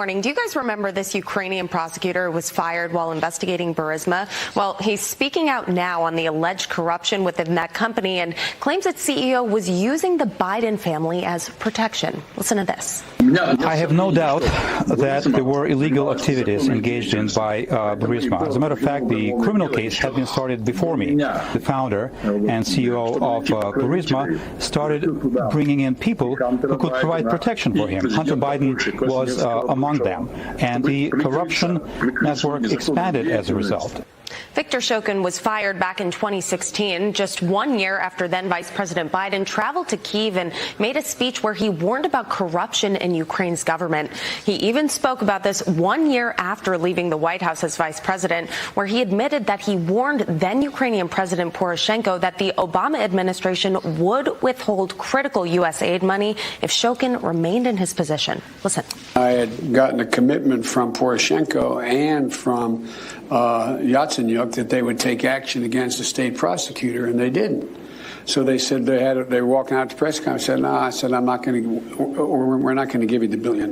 morning. Do you guys remember this Ukrainian prosecutor who was fired while investigating Burisma? Well, he's speaking out now on the alleged corruption within that company and claims its CEO was using the Biden family as protection. Listen to this. I have no doubt that there were illegal activities engaged in by Burisma. As a matter of fact, the criminal case had been started before me. The founder and CEO of Burisma started bringing in people who could provide protection for him. Hunter Biden was among them, and the corruption network expanded as a result. Victor Shulkin was fired back in 2016, just 1 year after then Vice President Biden traveled to Kyiv and made a speech where he warned about corruption in Ukraine's government. He even spoke about this 1 year after leaving the White House as vice president, where he admitted that he warned then Ukrainian President Poroshenko that the Obama administration would withhold critical U.S. aid money if Shulkin remained in his position. Listen. I had gotten a commitment from Poroshenko and from Yatsenyuk that they would take action against the state prosecutor, and they didn't. So they said they were walking out to press conference. I said, no, I said, I'm not going to, or we're not going to give you the $1 billion.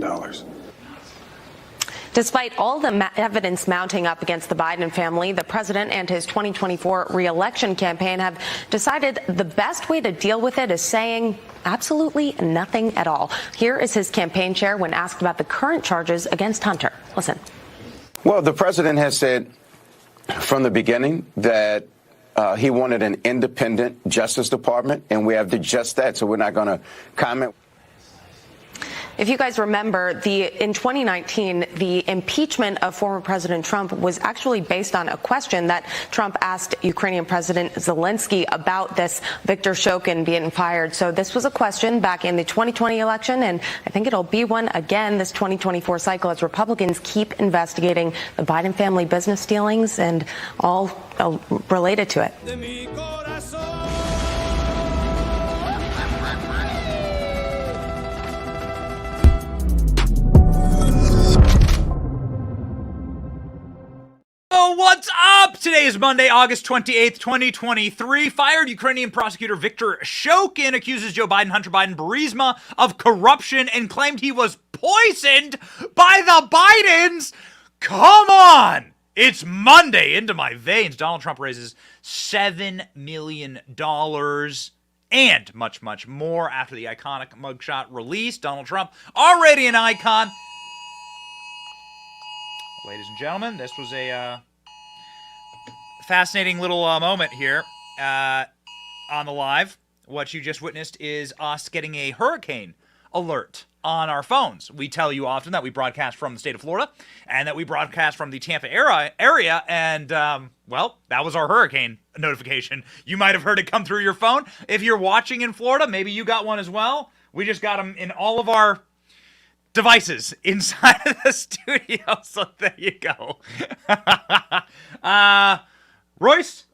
Despite all the evidence mounting up against the Biden family, the president and his 2024 re-election campaign have decided the best way to deal with it is saying absolutely nothing at all. Here is his campaign chair when asked about the current charges against Hunter. Listen. Well, the president has said from the beginning that he wanted an independent Justice Department, and we have just that, so we're not going to comment. If you guys remember, in 2019, the impeachment of former President Trump was actually based on a question that Trump asked Ukrainian President Zelensky about this Victor Shulkin being fired. So this was a question back in the 2020 election, and I think it'll be one again this 2024 cycle as Republicans keep investigating the Biden family business dealings and all related to it. What's up? Today is Monday, August 28th, 2023. Fired Ukrainian prosecutor Victor Shulkin accuses Joe Biden, Hunter Biden, Burisma of corruption and claimed he was poisoned by the Bidens. Come on! It's Monday. Into my veins. Donald Trump raises $7 million and much, much more after the iconic mugshot release. Donald Trump, already an icon. Ladies and gentlemen, this was a fascinating little moment here on the live. What you just witnessed is us getting a hurricane alert on our phones. We tell you often that we broadcast from the state of Florida and that we broadcast from the Tampa area, and, well, that was our hurricane notification. You might have heard it come through your phone. If you're watching in Florida, maybe you got one as well. We just got them in all of our devices inside of the studio, so there you go. Royce,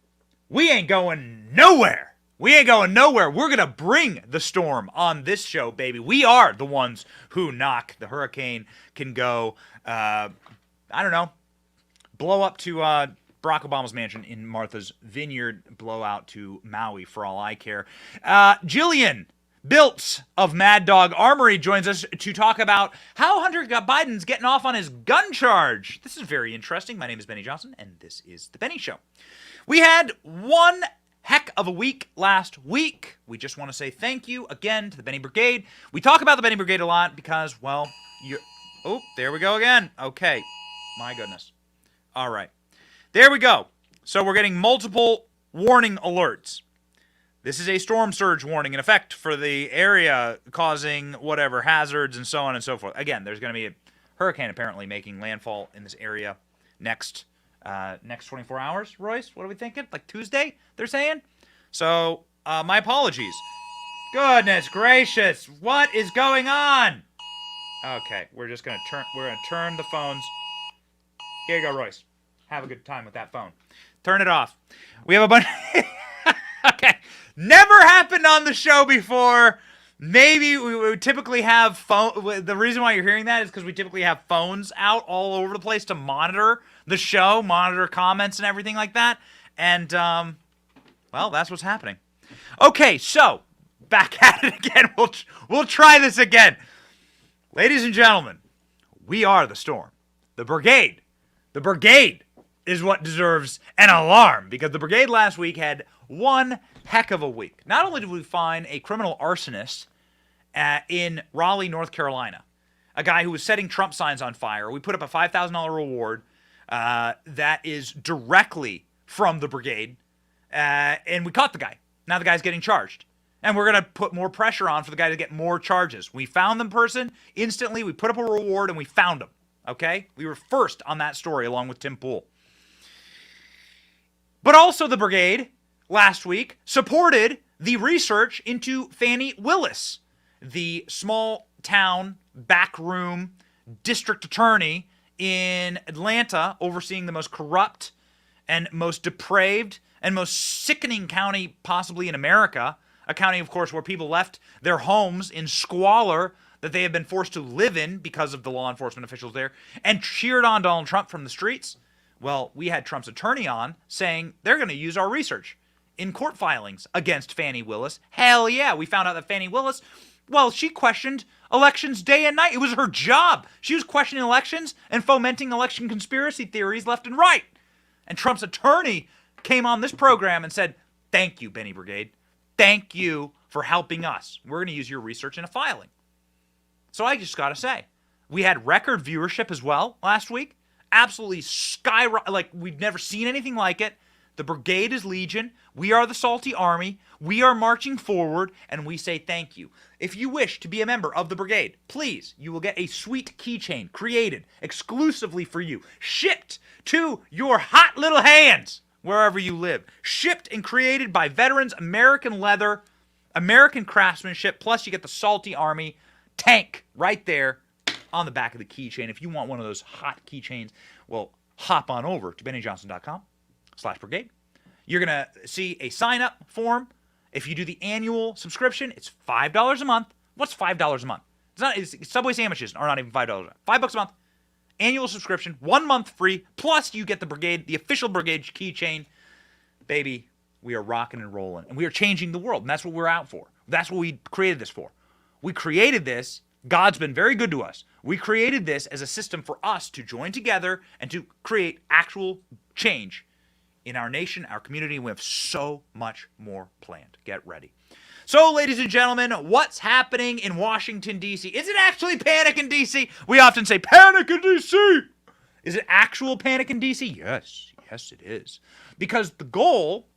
we ain't going nowhere. We ain't going nowhere. We're going to bring the storm on this show, baby. We are the ones who knock. The hurricane can go, I don't know, blow up to Barack Obama's mansion in Martha's Vineyard, blow out to Maui for all I care. Jillian Biltz of Mad Dog Armory joins us to talk about how Hunter Biden's getting off on his gun charge. This is very interesting. My name is Benny Johnson, and this is The Benny Show. We had one heck of a week last week. We just want to say thank you again to the Benny Brigade. We talk about the Benny Brigade a lot because, well, oh, there we go again. Okay. My goodness. All right. There we go. So we're getting multiple warning alerts. This is a storm surge warning in effect for the area, causing whatever hazards and so on and so forth. Again, there's going to be a hurricane apparently making landfall in this area next 24 hours. Royce, what are we thinking? Like Tuesday, they're saying? So, my apologies. Goodness gracious, what is going on? Okay, we're just going to turn the phones. Here you go, Royce. Have a good time with that phone. Turn it off. We have a bunch... Okay. Never happened on the show before. Maybe we would typically have phone. The reason why you're hearing that is because we typically have phones out all over the place to monitor the show, monitor comments and everything like that. And, well, that's what's happening. Okay, so back at it again. We'll try this again. Ladies and gentlemen, We are the storm. The brigade. The brigade is what deserves an alarm, because the brigade last week had one heck of a week. Not only did we find a criminal arsonist in Raleigh, North Carolina, a guy who was setting Trump signs on fire. We put up a $5,000 reward that is directly from the brigade, and we caught the guy. Now the guy's getting charged. And we're going to put more pressure on for the guy to get more charges. We found the person instantly. We put up a reward, and we found him. Okay? We were first on that story, along with Tim Pool. But also the brigade, last week, supported the research into Fani Willis, the small-town, backroom district attorney in Atlanta, overseeing the most corrupt and most depraved and most sickening county possibly in America. A county, of course, where people left their homes in squalor that they have been forced to live in because of the law enforcement officials there, and cheered on Donald Trump from the streets. Well, we had Trump's attorney on saying they're going to use our research in court filings against Fani Willis. Hell yeah, we found out that Fani Willis, well, she questioned elections day and night. It was her job. She was questioning elections and fomenting election conspiracy theories left and right. And Trump's attorney came on this program and said, thank you, Benny Brigade. Thank you for helping us. We're going to use your research in a filing. So I just got to say, we had record viewership as well last week. Absolutely skyrocket, like we've never seen anything like it. The brigade is legion. We are the salty army. We are marching forward, and we say thank you. If you wish to be a member of the brigade, please, you will get a sweet keychain created exclusively for you, shipped to your hot little hands wherever you live. Shipped and created by veterans, American leather, American craftsmanship, plus you get the salty army tank right there on the back of the keychain. If you want one of those hot keychains, well, hop on over to bennyjohnson.com/brigade. You're going to see a sign-up form. If you do the annual subscription, it's $5 a month. What's $5 a month? It's Subway sandwiches are not even $5 a month. $5 a month. Annual subscription, 1 month free, plus you get the brigade, the official brigade keychain. Baby, we are rocking and rolling, and we are changing the world, and that's what we're out for. That's what we created this for. We created this. God's been very good to us. We created this as a system for us to join together and to create actual change in our nation, our community. We have so much more planned. Get ready. So, ladies and gentlemen, what's happening in Washington, D.C.? Is it actually panic in D.C.? We often say panic in D.C. Is it actual panic in D.C.? Yes. Yes, it is. Because the goal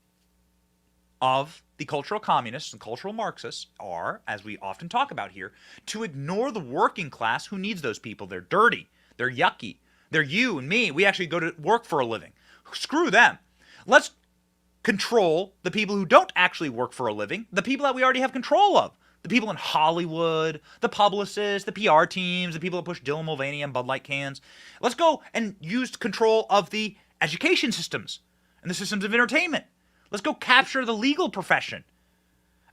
of the cultural communists and cultural Marxists are, as we often talk about here, to ignore the working class who needs those people. They're dirty. They're yucky. They're you and me. We actually go to work for a living. Screw them. Let's control the people who don't actually work for a living, the people that we already have control of. The people in Hollywood, the publicists, the PR teams, the people that push Dylan Mulvaney and Bud Light cans. Let's go and use control of the education systems and the systems of entertainment. Let's go capture the legal profession.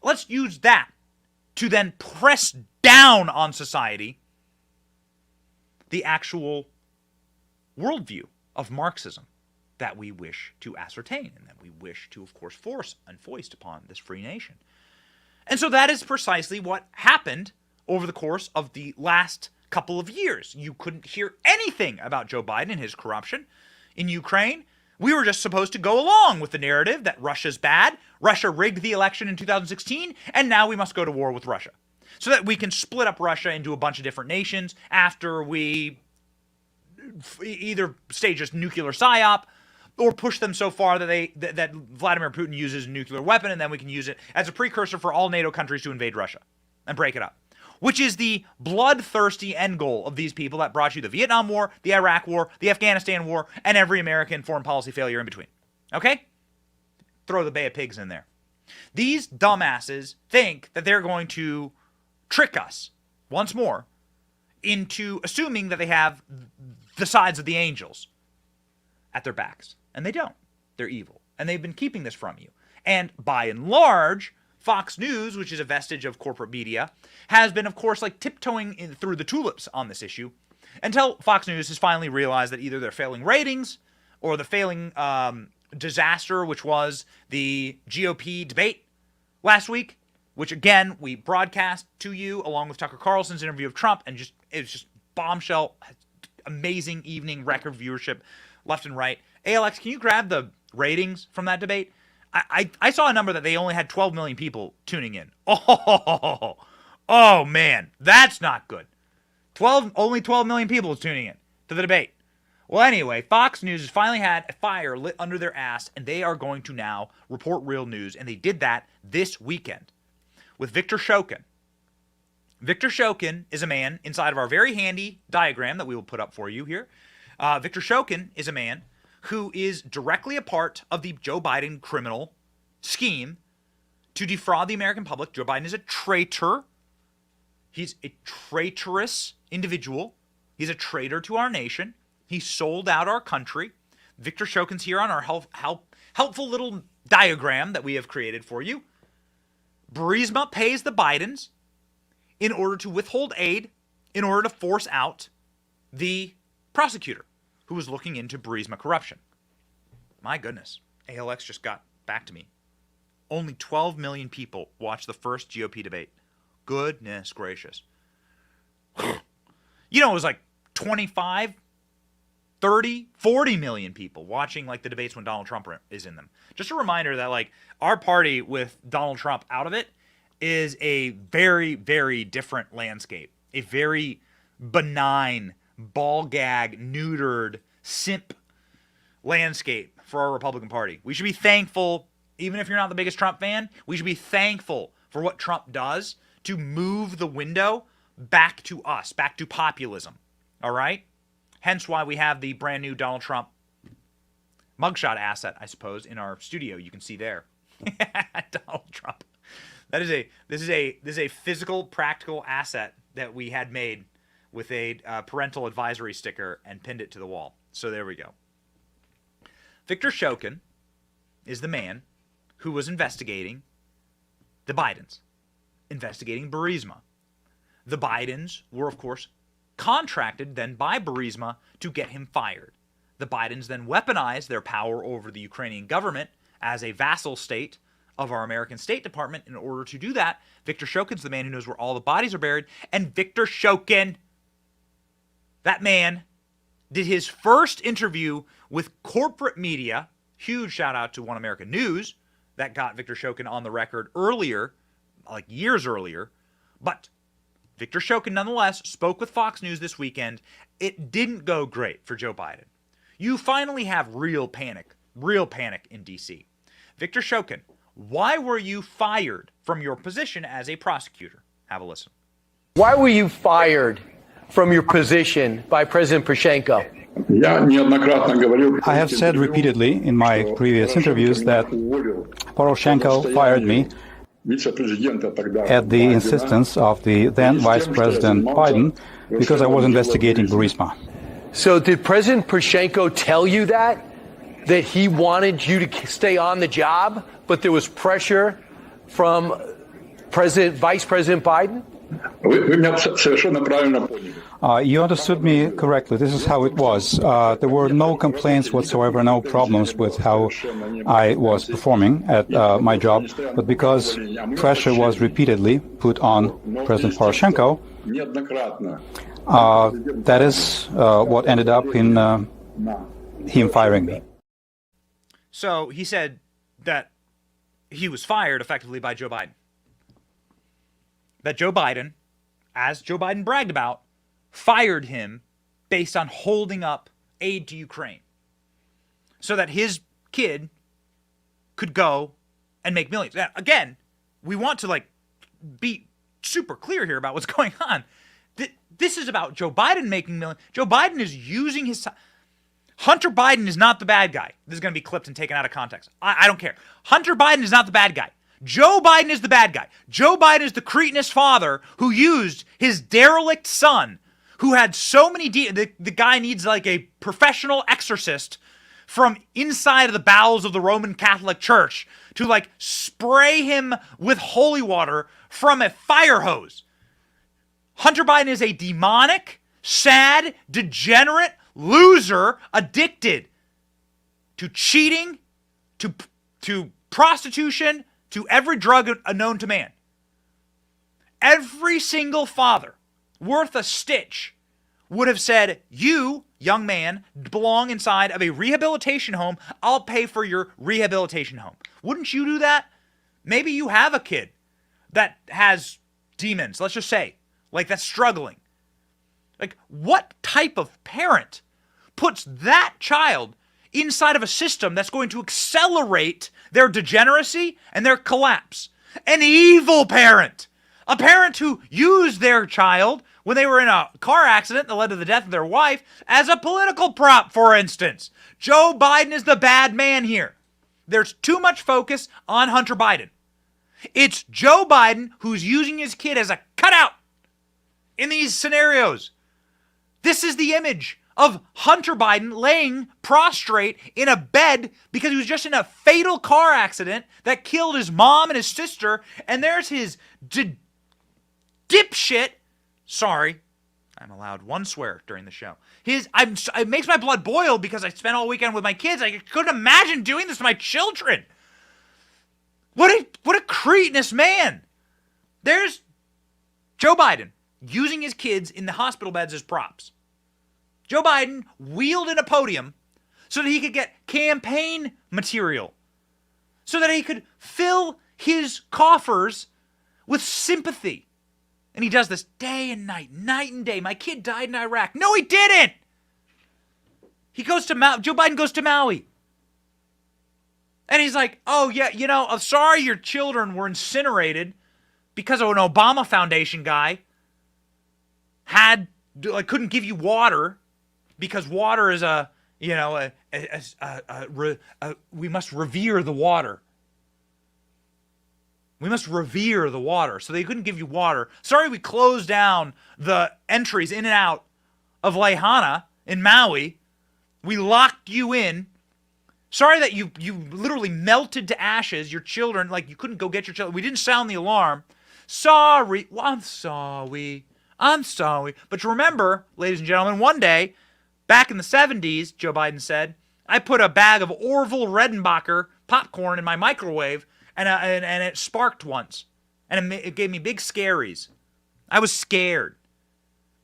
Let's use that to then press down on society the actual worldview of Marxism that we wish to ascertain and that we wish to, of course, force and foist upon this free nation. And so that is precisely what happened over the course of the last couple of years. You couldn't hear anything about Joe Biden and his corruption in Ukraine. We were just supposed to go along with the narrative that Russia's bad, Russia rigged the election in 2016, and now we must go to war with Russia. So that we can split up Russia into a bunch of different nations after we either stage a nuclear psyop or push them so far that that Vladimir Putin uses a nuclear weapon, and then we can use it as a precursor for all NATO countries to invade Russia and break it up. Which is the bloodthirsty end goal of these people that brought you the Vietnam War, the Iraq War, the Afghanistan War, and every American foreign policy failure in between. Okay? Throw the Bay of Pigs in there. These dumbasses think that they're going to trick us, once more, into assuming that they have the sides of the angels at their backs. And they don't. They're evil. And they've been keeping this from you. And by and large, Fox News, which is a vestige of corporate media, has been, of course, like tiptoeing through the tulips on this issue until Fox News has finally realized that either they're failing ratings or the failing disaster, which was the GOP debate last week, which, again, we broadcast to you along with Tucker Carlson's interview of Trump, and it was just bombshell, amazing evening, record viewership left and right. ALX, can you grab the ratings from that debate? I saw a number that they only had 12 million people tuning in. Oh man, that's not good. Only 12 million people is tuning in to the debate. Well, anyway, Fox News has finally had a fire lit under their ass, and they are going to now report real news, and they did that this weekend with Victor Shulkin. Victor Shulkin is a man inside of our very handy diagram that we will put up for you here. Victor Shulkin is a man who is directly a part of the Joe Biden criminal scheme to defraud the American public. Joe Biden is a traitor. He's a traitorous individual. He's a traitor to our nation. He sold out our country. Victor Shulkin's here on our helpful little diagram that we have created for you. Burisma pays the Bidens in order to withhold aid, in order to force out the prosecutor who was looking into Burisma corruption. My goodness, ALX just got back to me. Only 12 million people watched the first GOP debate. Goodness gracious. You know, it was like 25, 30, 40 million people watching like the debates when Donald Trump is in them. Just a reminder that like our party with Donald Trump out of it is a very, very different landscape. A very benign, ball gag, neutered, simp landscape for our Republican Party. We should be thankful, even if you're not the biggest Trump fan, we should be thankful for what Trump does to move the window back to us, back to populism. All right? Hence why we have the brand new Donald Trump mugshot asset, I suppose, in our studio. You can see there. Donald Trump. This is a physical, practical asset that we had made with a parental advisory sticker and pinned it to the wall. So there we go. Victor Shulkin is the man who was investigating the Bidens, investigating Burisma. The Bidens were, of course, contracted then by Burisma to get him fired. The Bidens then weaponized their power over the Ukrainian government as a vassal state of our American State Department. In order to do that, Victor Shulkin's the man who knows where all the bodies are buried. And Victor Shulkin, that man, did his first interview with corporate media. Huge shout out to One American News that got Victor Shulkin on the record earlier, like years earlier. But Victor Shulkin, nonetheless, spoke with Fox News this weekend. It didn't go great for Joe Biden. You finally have real panic in D.C. Victor Shulkin, why were you fired from your position as a prosecutor? Have a listen. Why were you fired from your position by President Poroshenko? I have said repeatedly in my previous interviews that Poroshenko fired me at the insistence of the then Vice President Biden because I was investigating Burisma. So did President Poroshenko tell you that he wanted you to stay on the job, but there was pressure from Vice President Biden? You understood me correctly. This is how it was. There were no complaints whatsoever, no problems with how I was performing at my job. But because pressure was repeatedly put on President Poroshenko, that is what ended up in him firing me. So he said that he was fired effectively by Joe Biden. That Joe Biden, as Joe Biden bragged about, fired him based on holding up aid to Ukraine so that his kid could go and make millions. Now, again, we want to be super clear here about what's going on. This is about Joe Biden making millions. Joe Biden is using his... Hunter Biden is not the bad guy. This is going to be clipped and taken out of context. I don't care. Hunter Biden is not the bad guy. Joe Biden is the bad guy. Joe Biden is the cretinous father who used his derelict son, who had so many... the guy needs like a professional exorcist from inside of the bowels of the Roman Catholic Church to spray him with holy water from a fire hose. Hunter Biden is a demonic, sad, degenerate loser addicted to cheating, to prostitution, to every drug known to man. Every single father worth a stitch would have said, you, young man, belong inside of a rehabilitation home. I'll pay for your rehabilitation home. Wouldn't you do that? Maybe you have a kid that has demons, let's just say, like that's struggling. Like, what type of parent puts that child inside of a system that's going to accelerate their degeneracy and their collapse? An evil parent. A parent who used their child when they were in a car accident that led to the death of their wife as a political prop, for instance. Joe Biden is the bad man here. There's too much focus on Hunter Biden. It's Joe Biden who's using his kid as a cutout in these scenarios. This is the image of Hunter Biden laying prostrate in a bed because he was just in a fatal car accident that killed his mom and his sister. And there's his dipshit. Sorry, I'm allowed one swear during the show. It makes my blood boil because I spent all weekend with my kids. I couldn't imagine doing this to my children. What a cretinous man. There's Joe Biden using his kids in the hospital beds as props. Joe Biden wheeled in a podium so that he could get campaign material, so that he could fill his coffers with sympathy. And he does this day and night and day. My kid died in Iraq. No, he didn't. He goes to Joe Biden goes to Maui. And he's like, oh, yeah, I'm sorry your children were incinerated because of an Obama Foundation guy couldn't give you water because water is we must revere the water. We must revere the water. So they couldn't give you water. Sorry we closed down the entries in and out of Lahaina in Maui. We locked you in. Sorry that you literally melted to ashes, your children, like you couldn't go get your children. We didn't sound the alarm. Sorry. Well, I'm sorry. But remember, ladies and gentlemen, one day, back in the 70s, Joe Biden said, I put a bag of Orville Redenbacher popcorn in my microwave, and it sparked once. And it gave me big scaries. I was scared.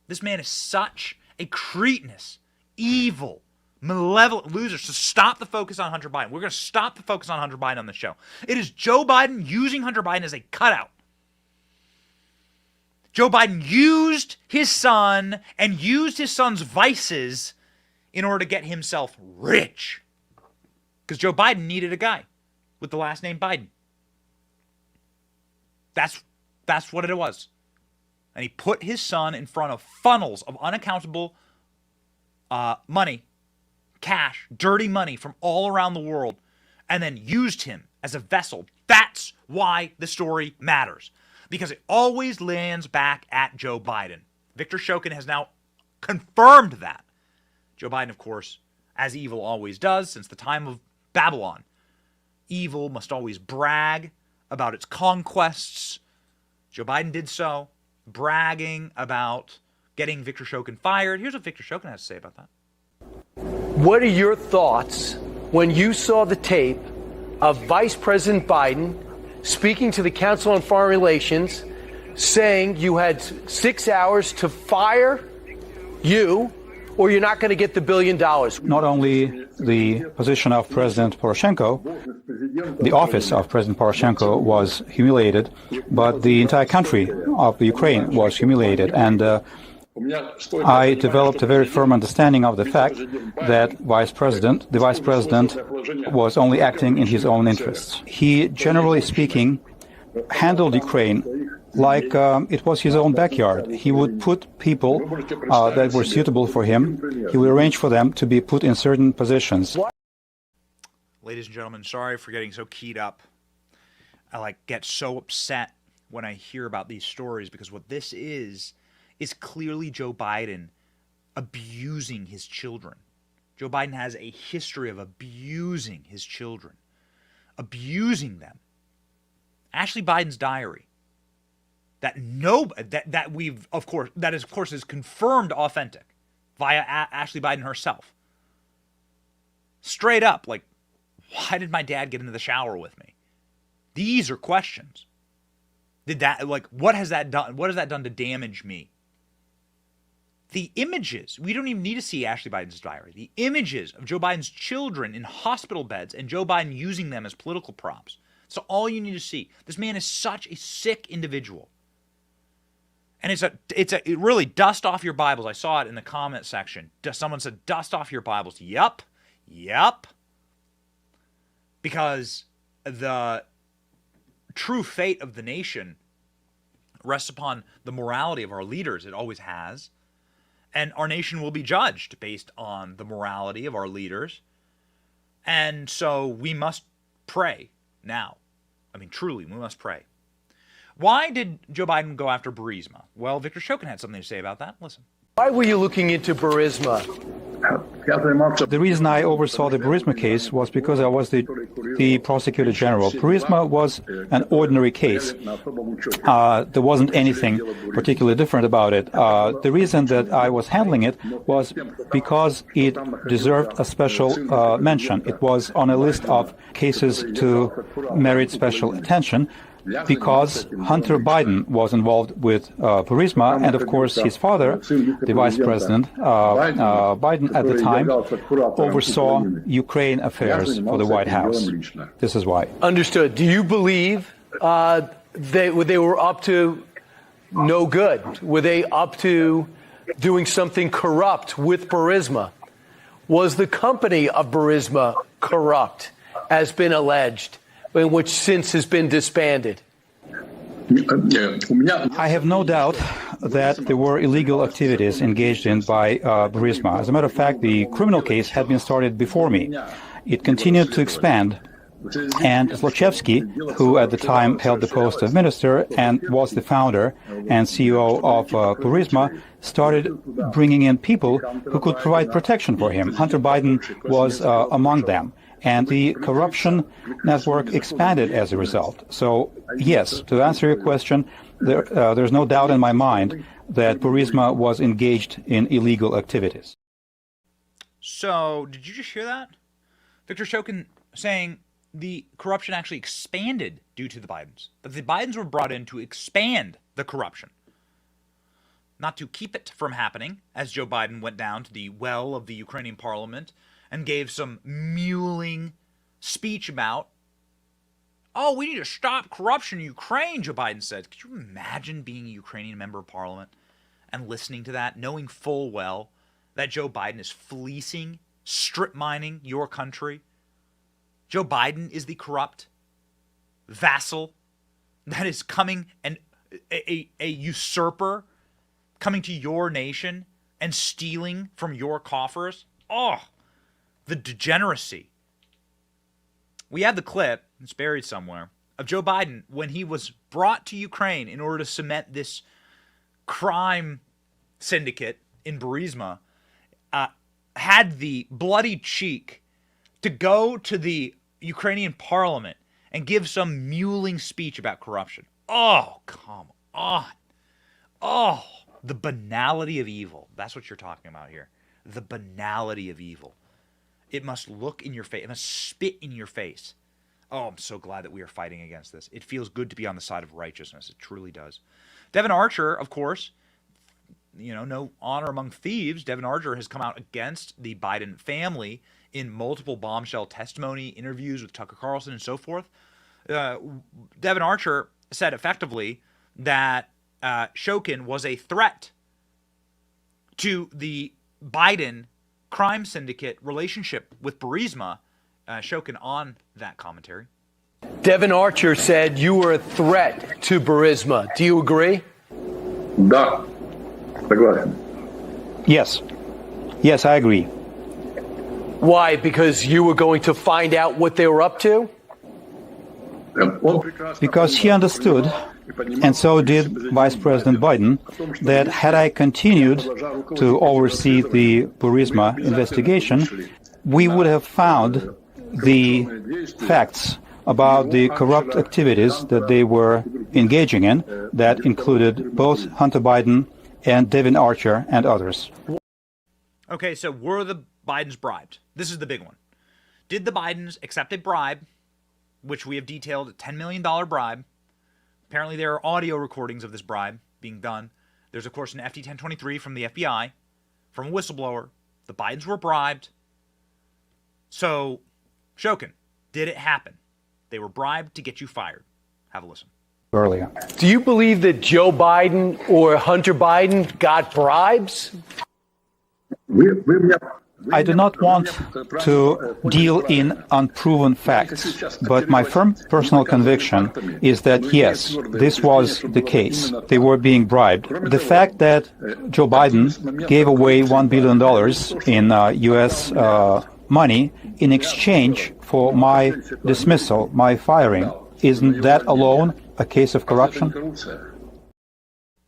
This man is such a cretinous, evil, malevolent loser. So stop the focus on Hunter Biden. We're going to stop the focus on Hunter Biden on the show. It is Joe Biden using Hunter Biden as a cutout. Joe Biden used his son and used his son's vices in order to get himself rich. Because Joe Biden needed a guy with the last name Biden. That's what it was. And he put his son in front of funnels of unaccountable money, cash, dirty money from all around the world, and then used him as a vessel. That's why the story matters. Because it always lands back at Joe Biden. Victor Shulkin has now confirmed that. Joe Biden, of course, as evil always does since the time of Babylon. Evil must always brag about its conquests. Joe Biden did so, bragging about getting Victor Shulkin fired. Here's what Victor Shulkin has to say about that. What are your thoughts when you saw the tape of Vice President Biden speaking to the Council on Foreign Relations, saying you had 6 hours to fire you or you're not going to get the $1 billion? Not only the position of President Poroshenko, the office of President Poroshenko was humiliated, but the entire country of Ukraine was humiliated. And I developed a very firm understanding of the fact that the Vice President was only acting in his own interests. He, generally speaking, handled Ukraine like it was his own backyard. He would put people that were suitable for him, he would arrange for them to be put in certain positions. Ladies and gentlemen, sorry for getting so keyed up. I get so upset when I hear about these stories, because what this is clearly Joe Biden abusing his children. Joe Biden has a history of abusing his children, abusing them. Ashley Biden's diary, that is confirmed authentic via Ashley Biden herself. Straight up, why did my dad get into the shower with me? These are questions. What has that done? What has that done to damage me? The images, we don't even need to see Ashley Biden's diary. The images of Joe Biden's children in hospital beds and Joe Biden using them as political props. So all you need to see. This man is such a sick individual. And it really, dust off your Bibles. I saw it in the comment section. Someone said, dust off your Bibles. Yep. Because the true fate of the nation rests upon the morality of our leaders. It always has. And our nation will be judged based on the morality of our leaders. And so we must pray now. I mean, truly, we must pray. Why did Joe Biden go after Burisma? Well, Victor Shulkin had something to say about that. Listen. Why were you looking into Burisma? The reason I oversaw the Burisma case was because I was the prosecutor general. Burisma was an ordinary case. There wasn't anything particularly different about it. The reason that I was handling it was because it deserved a special mention. It was on a list of cases to merit special attention, because Hunter Biden was involved with Burisma, and of course his father, the vice president, Biden at the time, oversaw Ukraine affairs for the White House. This is why. Understood. Do you believe they were up to no good? Were they up to doing something corrupt with Burisma? Was the company of Burisma corrupt, as been alleged, in which since has been disbanded? I have no doubt that there were illegal activities engaged in by Burisma. As a matter of fact, the criminal case had been started before me. It continued to expand, and Zlochevsky, who at the time held the post of minister and was the founder and CEO of Burisma, started bringing in people who could provide protection for him. Hunter Biden was among them. And the corruption network expanded as a result. So, yes, to answer your question, there's no doubt in my mind that Burisma was engaged in illegal activities. So, did you just hear that? Victor Shulkin saying the corruption actually expanded due to the Bidens. That the Bidens were brought in to expand the corruption, not to keep it from happening, as Joe Biden went down to the well of the Ukrainian parliament and gave some mewling speech about, oh, we need to stop corruption in Ukraine, Joe Biden said. Could you imagine being a Ukrainian member of parliament and listening to that, knowing full well that Joe Biden is fleecing, strip mining your country? Joe Biden is the corrupt vassal that is coming, and a usurper coming to your nation and stealing from your coffers. Oh, the degeneracy. We have the clip, it's buried somewhere, of Joe Biden when he was brought to Ukraine in order to cement this crime syndicate in Burisma, had the bloody cheek to go to the Ukrainian parliament and give some mewling speech about corruption. Oh, come on. Oh, the banality of evil. That's what you're talking about here. The banality of evil. It must look in your face. It must spit in your face. Oh, I'm so glad that we are fighting against this. It feels good to be on the side of righteousness. It truly does. Devin Archer, of course, no honor among thieves. Devin Archer has come out against the Biden family in multiple bombshell testimony, interviews with Tucker Carlson, and so forth. Devin Archer said effectively that Shulkin was a threat to the Biden crime syndicate relationship with Burisma. Shulkin on that commentary. Devin Archer said you were a threat to Burisma. Do you agree? Да, согласен. Yes, I agree. Why? Because you were going to find out what they were up to? Because he understood, and so did Vice President Biden, that had I continued to oversee the Burisma investigation, we would have found the facts about the corrupt activities that they were engaging in that included both Hunter Biden and Devin Archer and others. Okay, so were the Bidens bribed? This is the big one. Did the Bidens accept a bribe, which we have detailed, a $10 million bribe? Apparently there are audio recordings of this bribe being done. There's, of course, an FD-1023 from the FBI from a whistleblower. The Bidens were bribed. So, Shulkin, did it happen? They were bribed to get you fired. Have a listen. Earlier. Do you believe that Joe Biden or Hunter Biden got bribes? I do not want to deal in unproven facts, but my firm personal conviction is that, yes, this was the case. They were being bribed. The fact that Joe Biden gave away $1 billion in U.S. Money in exchange for my dismissal, my firing, isn't that alone a case of corruption?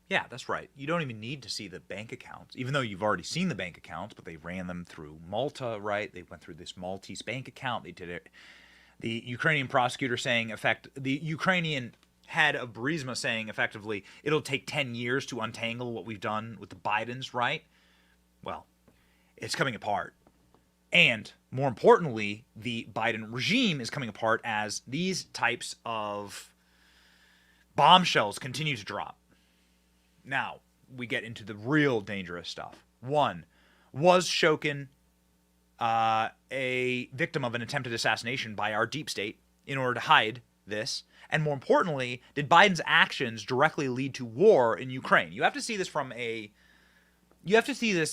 Yeah, that's right. You don't even need to see the bank accounts, even though you've already seen the bank accounts, but they ran them through Malta, right? They went through this Maltese bank account. They did it. The Ukrainian prosecutor saying, the Ukrainian head of BRIBES saying effectively, it'll take 10 years to untangle what we've done with the Bidens, right? Well, it's coming apart. And more importantly, the Biden regime is coming apart as these types of bombshells continue to drop. Now, we get into the real dangerous stuff. One, was Shulkin a victim of an attempted assassination by our deep state in order to hide this? And more importantly, did Biden's actions directly lead to war in Ukraine? You have to see this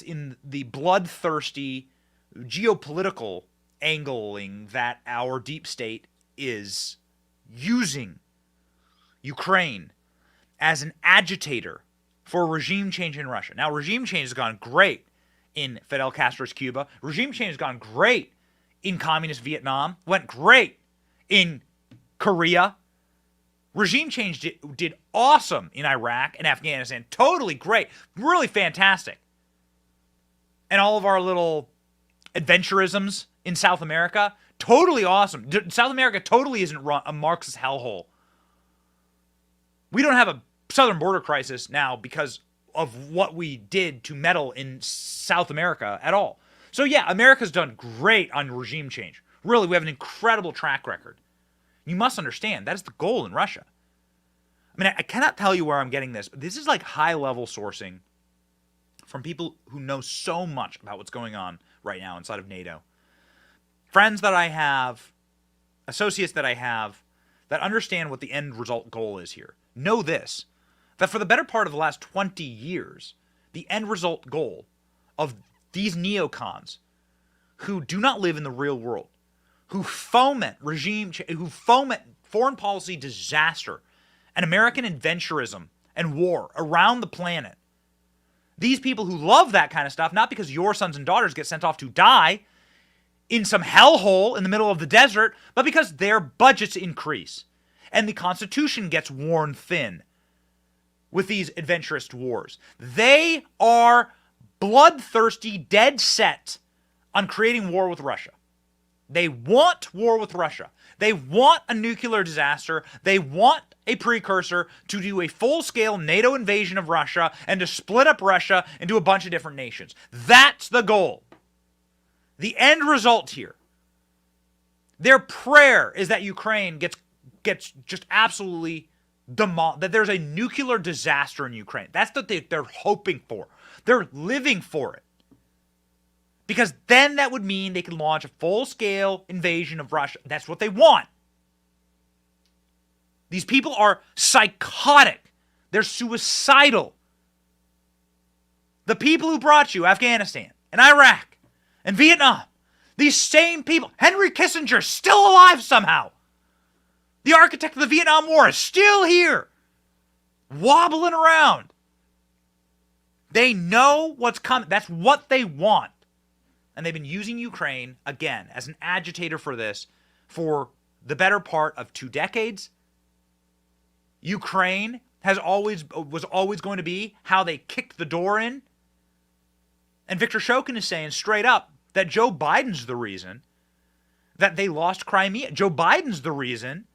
in the bloodthirsty geopolitical angling that our deep state is using Ukraine as an agitator for regime change in Russia. Now, regime change has gone great in Fidel Castro's Cuba. Regime change has gone great in communist Vietnam. Went great in Korea. Regime change did awesome in Iraq and Afghanistan. Totally great. Really fantastic. And all of our little adventurisms in South America, totally awesome. South America totally isn't a Marxist hellhole. We don't have a southern border crisis now because of what we did to meddle in South America at all. So yeah, America's done great on regime change. Really, we have an incredible track record. You must understand, that is the goal in Russia. I mean, I cannot tell you where I'm getting this, but this is like high-level sourcing from people who know so much about what's going on right now inside of NATO. Friends that I have, associates that I have, that understand what the end result goal is here. Know this, that for the better part of the last 20 years, the end result goal of these neocons who do not live in the real world, who foment who foment foreign policy disaster and American adventurism and war around the planet, these people who love that kind of stuff, not because your sons and daughters get sent off to die in some hellhole in the middle of the desert, but because their budgets increase and the Constitution gets worn thin with these adventurous wars. They are bloodthirsty, dead set on creating war with Russia. They want war with Russia. They want a nuclear disaster. They want a precursor to do a full-scale NATO invasion of Russia and to split up Russia into a bunch of different nations. That's the goal. The end result here. Their prayer is that Ukraine gets just absolutely demolished, that there's a nuclear disaster in Ukraine. That's what they're hoping for. They're living for it. Because then that would mean they can launch a full-scale invasion of Russia. That's what they want. These people are psychotic. They're suicidal. The people who brought you Afghanistan and Iraq and Vietnam, these same people, Henry Kissinger, still alive somehow. The architect of the Vietnam War is still here, wobbling around. They know what's coming. That's what they want. And they've been using Ukraine, again, as an agitator for this for the better part of 2 decades. Ukraine was always going to be how they kicked the door in. And Victor Shulkin is saying straight up that Joe Biden's the reason that they lost Crimea. Joe Biden's the reason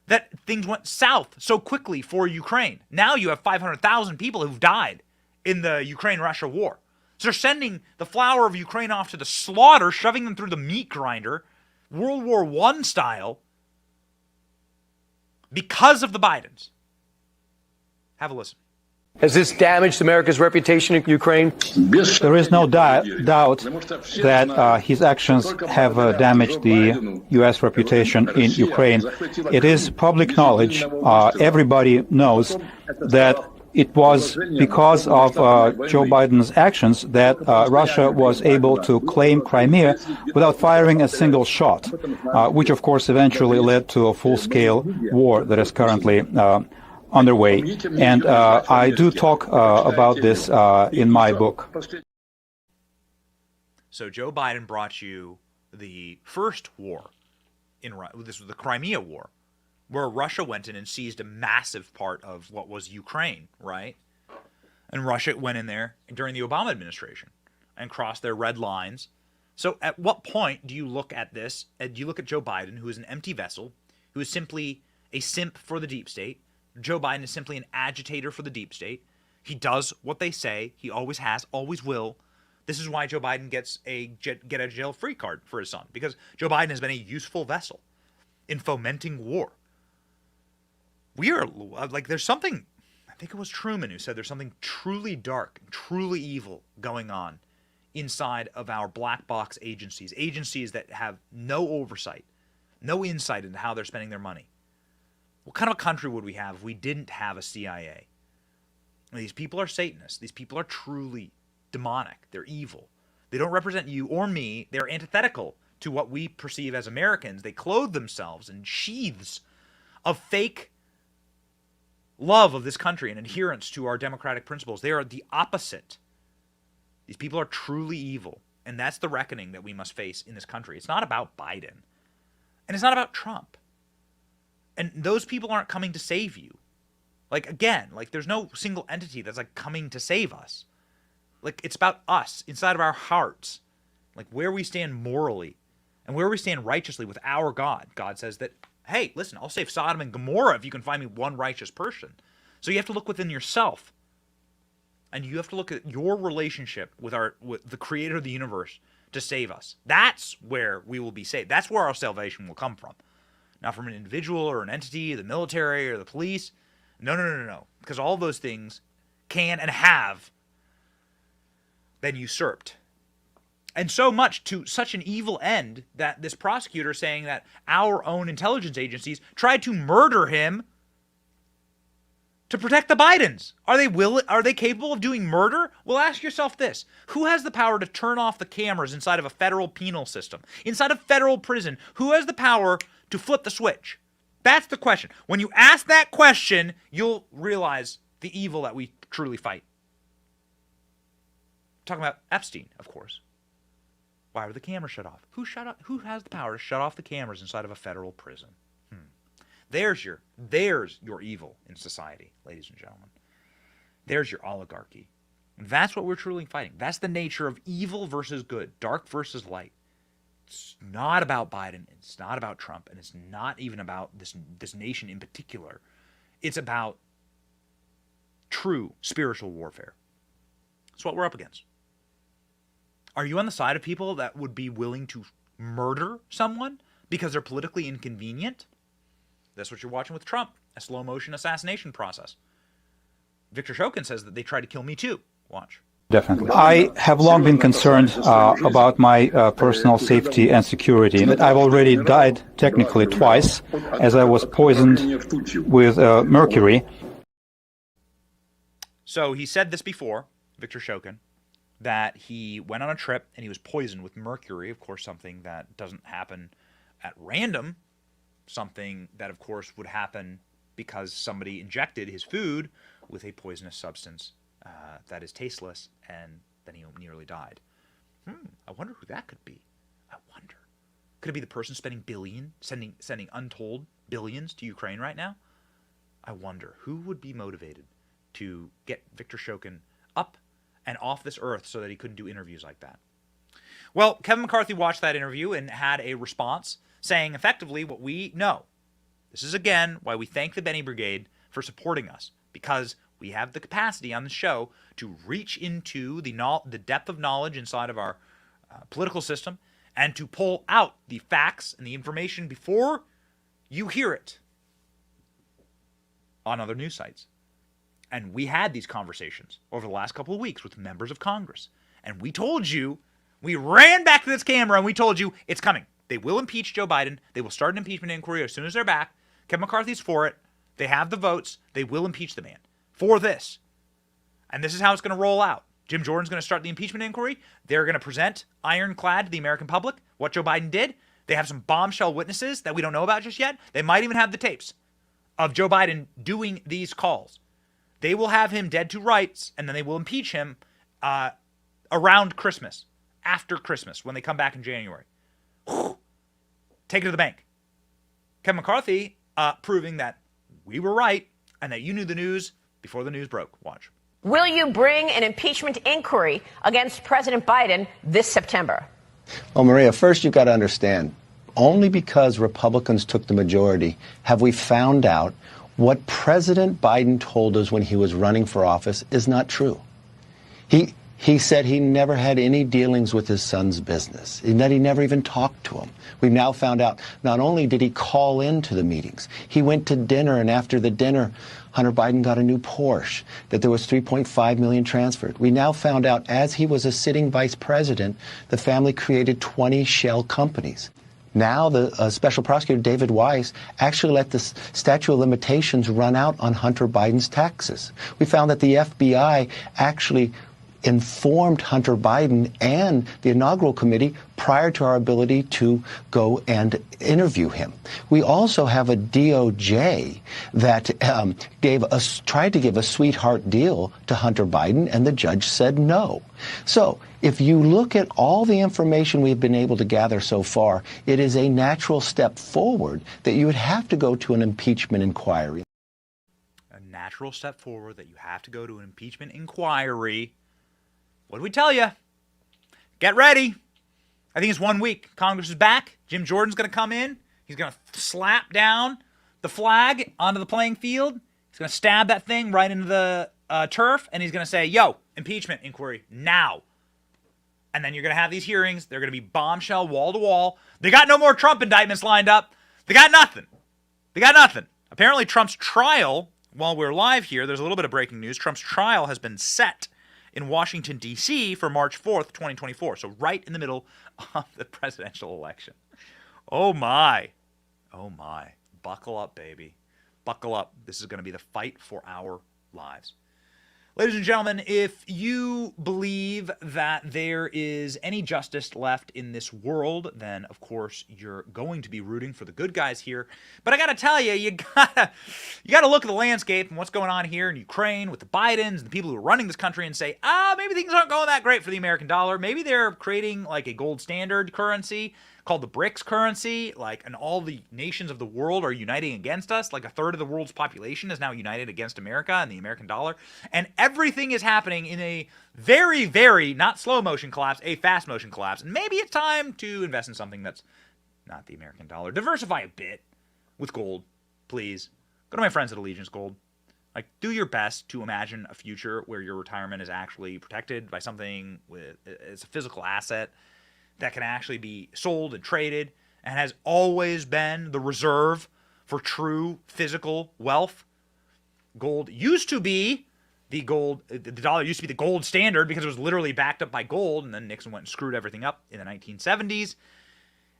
that things went south so quickly for Ukraine. Now you have 500,000 people who've died in the Ukraine-Russia war. So they're sending the flower of Ukraine off to the slaughter, shoving them through the meat grinder, World War I style, because of the Bidens. Have a listen. Has this damaged America's reputation in Ukraine? There is no doubt that his actions have damaged the U.S. reputation in Ukraine. It is public knowledge. Everybody knows that it was because of Joe Biden's actions that Russia was able to claim Crimea without firing a single shot, which, of course, eventually led to a full-scale war that is currently underway. And I do talk about this in my book. So Joe Biden brought you the first war in Russia. This was the Crimea War, where Russia went in and seized a massive part of what was Ukraine, right? And Russia went in there during the Obama administration and crossed their red lines. So at what point do you look at this, and do you look at Joe Biden, who is an empty vessel, who is simply a simp for the deep state? Joe Biden is simply an agitator for the deep state. He does what they say. He always has, always will. This is why Joe Biden gets a get-out-of-jail-free card for his son, because Joe Biden has been a useful vessel in fomenting war. We are, like, there's something, I think it was Truman who said there's something truly dark, truly evil going on inside of our black box agencies, agencies that have no oversight, no insight into how they're spending their money. What kind of a country would we have if we didn't have a CIA? These people are Satanists. These people are truly demonic. They're evil. They don't represent you or me. They're antithetical to what we perceive as Americans. They clothe themselves in sheaths of fake love of this country and adherence to our democratic principles. They are the opposite. These people are truly evil, and that's the reckoning that we must face in this country. It's not about Biden, and it's not about Trump. And those people aren't coming to save you. Like, again, like, there's no single entity that's, like, coming to save us. Like, it's about us, inside of our hearts, like, where we stand morally and where we stand righteously with our God. God says that, hey, listen, I'll save Sodom and Gomorrah if you can find me one righteous person. So you have to look within yourself. And you have to look at your relationship with the creator of the universe to save us. That's where we will be saved. That's where our salvation will come from. Not from an individual or an entity, the military or the police. No. Because all those things can and have been usurped. And so much to such an evil end that this prosecutor saying that our own intelligence agencies tried to murder him to protect the Bidens. Are they capable of doing murder? Well, ask yourself this. Who has the power to turn off the cameras inside of a federal penal system? Inside a federal prison, who has the power to flip the switch? That's the question. When you ask that question, you'll realize the evil that we truly fight. Talking about Epstein, of course. Why were the cameras shut off? Who has the power to shut off the cameras inside of a federal prison? There's your evil in society, ladies and gentlemen. There's your oligarchy. And that's what we're truly fighting. That's the nature of evil versus good, dark versus light. It's not about Biden. It's not about Trump. And it's not even about this nation in particular. It's about true spiritual warfare. That's what we're up against. Are you on the side of people that would be willing to murder someone because they're politically inconvenient? That's what you're watching with Trump, a slow motion assassination process. Victor Shulkin says that they tried to kill me too. Watch. Definitely. I have long been concerned about my personal safety and security. I've already died technically twice as I was poisoned with mercury. So he said this before, Victor Shulkin, that he went on a trip and he was poisoned with mercury, of course, something that doesn't happen at random, something that, of course, would happen because somebody injected his food with a poisonous substance that is tasteless, and then he nearly died. I wonder who that could be. I wonder. Could it be the person sending untold billions to Ukraine right now? I wonder who would be motivated to get Victor Shulkin up and off this earth so that he couldn't do interviews like that. Well, Kevin McCarthy watched that interview and had a response saying effectively what we know. This is, again, why we thank the Benny Brigade for supporting us, because we have the capacity on the show to reach into the depth of knowledge inside of our political system and to pull out the facts and the information before you hear it on other news sites. And we had these conversations over the last couple of weeks with members of Congress. And we told you, we ran back to this camera and we told you it's coming. They will impeach Joe Biden. They will start an impeachment inquiry as soon as they're back. Kevin McCarthy's for it. They have the votes. They will impeach the man for this. And this is how it's going to roll out. Jim Jordan's going to start the impeachment inquiry. They're going to present ironclad to the American public what Joe Biden did. They have some bombshell witnesses that we don't know about just yet. They might even have the tapes of Joe Biden doing these calls. They will have him dead to rights, and then they will impeach him around Christmas, after Christmas, when they come back in January. Take it to the bank. Kevin McCarthy proving that we were right and that you knew the news before the news broke. Watch. Will you bring an impeachment inquiry against President Biden this September? Well, Maria, first you've got to understand, only because Republicans took the majority have we found out what President Biden told us when he was running for office is not true. He said he never had any dealings with his son's business, and that he never even talked to him. We've now found out not only did he call into the meetings, he went to dinner, and after the dinner, Hunter Biden got a new Porsche, that there was $3.5 million transferred. We now found out as he was a sitting vice president, the family created 20 shell companies. Now the special prosecutor, David Weiss, actually let the statute of limitations run out on Hunter Biden's taxes. We found that the FBI actually informed Hunter Biden and the inaugural committee prior to our ability to go and interview him. We also have a DOJ that tried to give a sweetheart deal to Hunter Biden, and the judge said no. So if you look at all the information we've been able to gather so far, it is a natural step forward that you would have to go to an impeachment inquiry. A natural step forward that you have to go to an impeachment inquiry. What did we tell you? Get ready. I think it's 1 week. Congress is back. Jim Jordan's going to come in. He's going to slap down the flag onto the playing field. He's going to stab that thing right into the turf, and he's going to say, yo, impeachment inquiry now. And then you're going to have these hearings. They're going to be bombshell, wall to wall. They got no more Trump indictments lined up. They got nothing. They got nothing. Apparently Trump's trial, while we're live here, there's a little bit of breaking news. Trump's trial has been set in Washington, D.C. for March 4th, 2024. So right in the middle of the presidential election. Oh, my. Oh, my. Buckle up, baby. Buckle up. This is going to be the fight for our lives. Ladies and gentlemen, if you believe that there is any justice left in this world, then, of course, you're going to be rooting for the good guys here. But I got to tell you, you gotta look at the landscape and what's going on here in Ukraine with the Bidens and the people who are running this country and say, maybe things aren't going that great for the American dollar. Maybe they're creating like a gold standard currency called the BRICS currency, and all the nations of the world are uniting against us. Like a third of the world's population is now united against America and the American dollar. And everything is happening in a very, very, not slow motion collapse, a fast motion collapse. And maybe it's time to invest in something that's not the American dollar. Diversify a bit with gold, please. Go to my friends at Allegiance Gold. Do your best to imagine a future where your retirement is actually protected by something with it's a physical asset that can actually be sold and traded and has always been the reserve for true physical wealth. Gold used to be the dollar used to be the gold standard because it was literally backed up by gold, and then Nixon went and screwed everything up in the 1970s.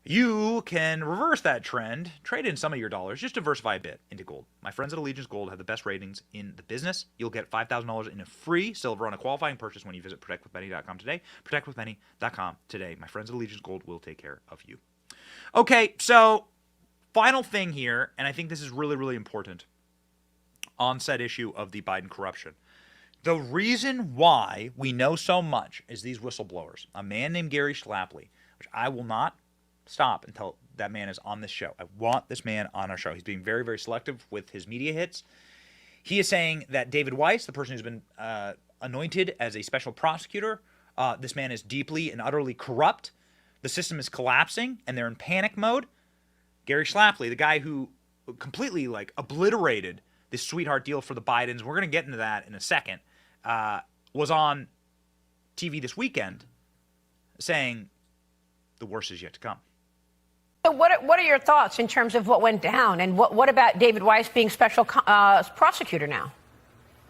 You can reverse that trend, trade in some of your dollars, just diversify a bit into gold. My friends at Allegiance Gold have the best ratings in the business. You'll get $5,000 in a free silver on a qualifying purchase when you visit protectwithbenny.com today. Protectwithbenny.com today. My friends at Allegiance Gold will take care of you. Okay, so final thing here, and I think this is really, really important on said issue of the Biden corruption. The reason why we know so much is these whistleblowers. A man named Gary Schlafly, which I will not stop until that man is on this show. I want this man on our show. He's being very, very selective with his media hits. He is saying that David Weiss, the person who's been anointed as a special prosecutor, this man is deeply and utterly corrupt. The system is collapsing, and they're in panic mode. Gary Schlafly, the guy who completely obliterated this sweetheart deal for the Bidens, we're going to get into that in a second, was on TV this weekend saying the worst is yet to come. So what are your thoughts in terms of what went down, and what about David Weiss being special prosecutor now?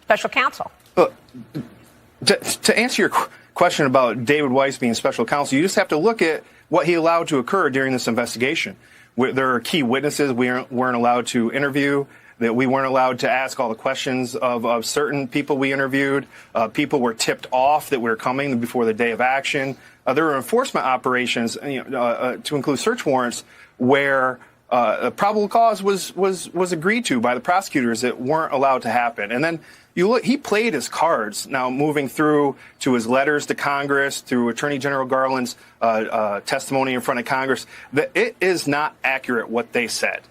special counsel. To answer your question about David Weiss being special counsel, you just have to look at what he allowed to occur during this investigation. There are key witnesses we weren't allowed to interview, that we weren't allowed to ask all the questions of certain people we interviewed. People were tipped off that we were coming before the day of action. There were enforcement operations, to include search warrants, where a probable cause was agreed to by the prosecutors that weren't allowed to happen. And then you look, he played his cards. Now moving through to his letters to Congress, through Attorney General Garland's testimony in front of Congress, that it is not accurate what they said.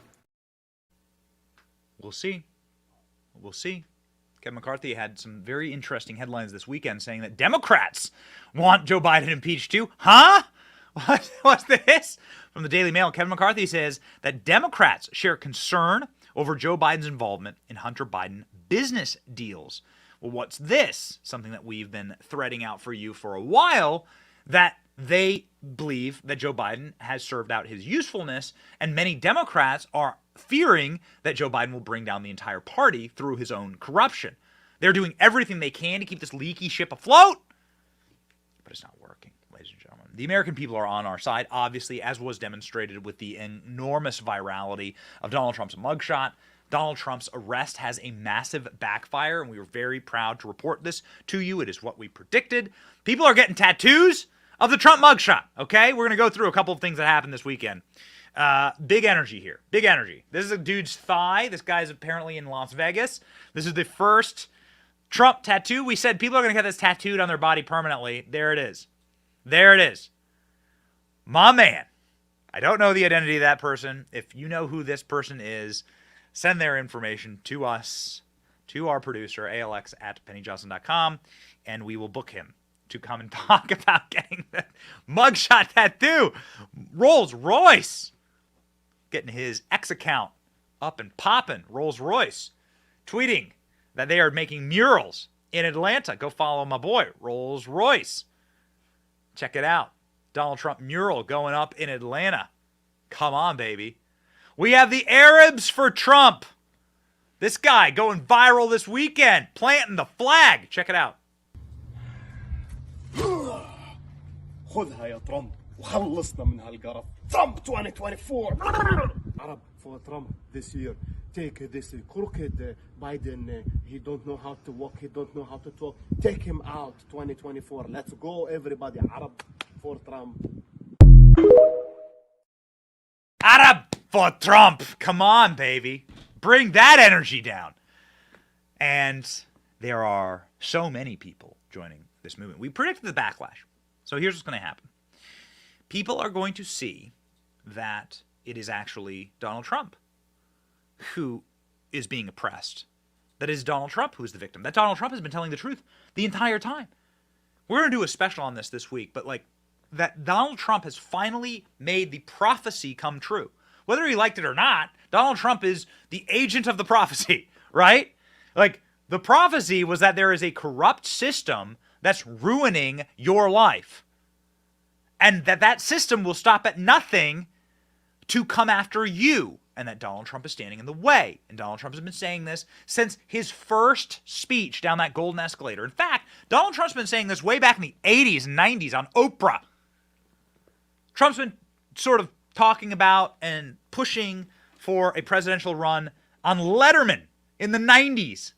We'll see. We'll see. Kevin McCarthy had some very interesting headlines this weekend saying that Democrats want Joe Biden impeached too. Huh? What's this? From the Daily Mail, Kevin McCarthy says that Democrats share concern over Joe Biden's involvement in Hunter Biden business deals. Well, what's this? Something that we've been threading out for you for a while, that they believe that Joe Biden has served out his usefulness, and many Democrats are fearing that Joe Biden will bring down the entire party through his own corruption. They're doing everything they can to keep this leaky ship afloat, but it's not working, ladies and gentlemen. The American people are on our side, obviously, as was demonstrated with the enormous virality of Donald Trump's mugshot. Donald Trump's arrest has a massive backfire, and we were very proud to report this to you. It is what we predicted. People are getting tattoos of the Trump mugshot, okay? We're going to go through a couple of things that happened this weekend. Big energy here. Big energy. This is a dude's thigh. This guy's apparently in Las Vegas. This is the first Trump tattoo. We said people are going to get this tattooed on their body permanently. There it is. There it is. My man. I don't know the identity of that person. If you know who this person is, send their information to us, to our producer, alx@pennyjohnson.com, and we will book him to come and talk about getting the mugshot tattoo. Rolls Royce getting his X account up and popping. Rolls Royce tweeting that they are making murals in Atlanta. Go follow my boy, Rolls Royce. Check it out. Donald Trump mural going up in Atlanta. Come on, baby. We have the Arabs for Trump. This guy going viral this weekend, planting the flag. Check it out. خذها يا ترامب وخلصنا من هالقرف. Trump 2024. Arab for Trump this year. Take this crooked Biden. He don't know how to walk. He don't know how to talk. Take him out 2024. Let's go, everybody. Arab for Trump. Arab for Trump. Come on, baby. Bring that energy down. And there are so many people joining this movement. We predicted the backlash. So here's what's going to happen. People are going to see that it is actually Donald Trump who is being oppressed. That is Donald Trump who is the victim. That Donald Trump has been telling the truth the entire time. We're going to do a special on this week, but like that Donald Trump has finally made the prophecy come true. Whether he liked it or not, Donald Trump is the agent of the prophecy, right? Like the prophecy was that there is a corrupt system that's ruining your life. And that system will stop at nothing to come after you. And that Donald Trump is standing in the way. And Donald Trump has been saying this since his first speech down that golden escalator. In fact, Donald Trump's been saying this way back in the 80s and 90s on Oprah. Trump's been sort of talking about and pushing for a presidential run on Letterman in the 90s.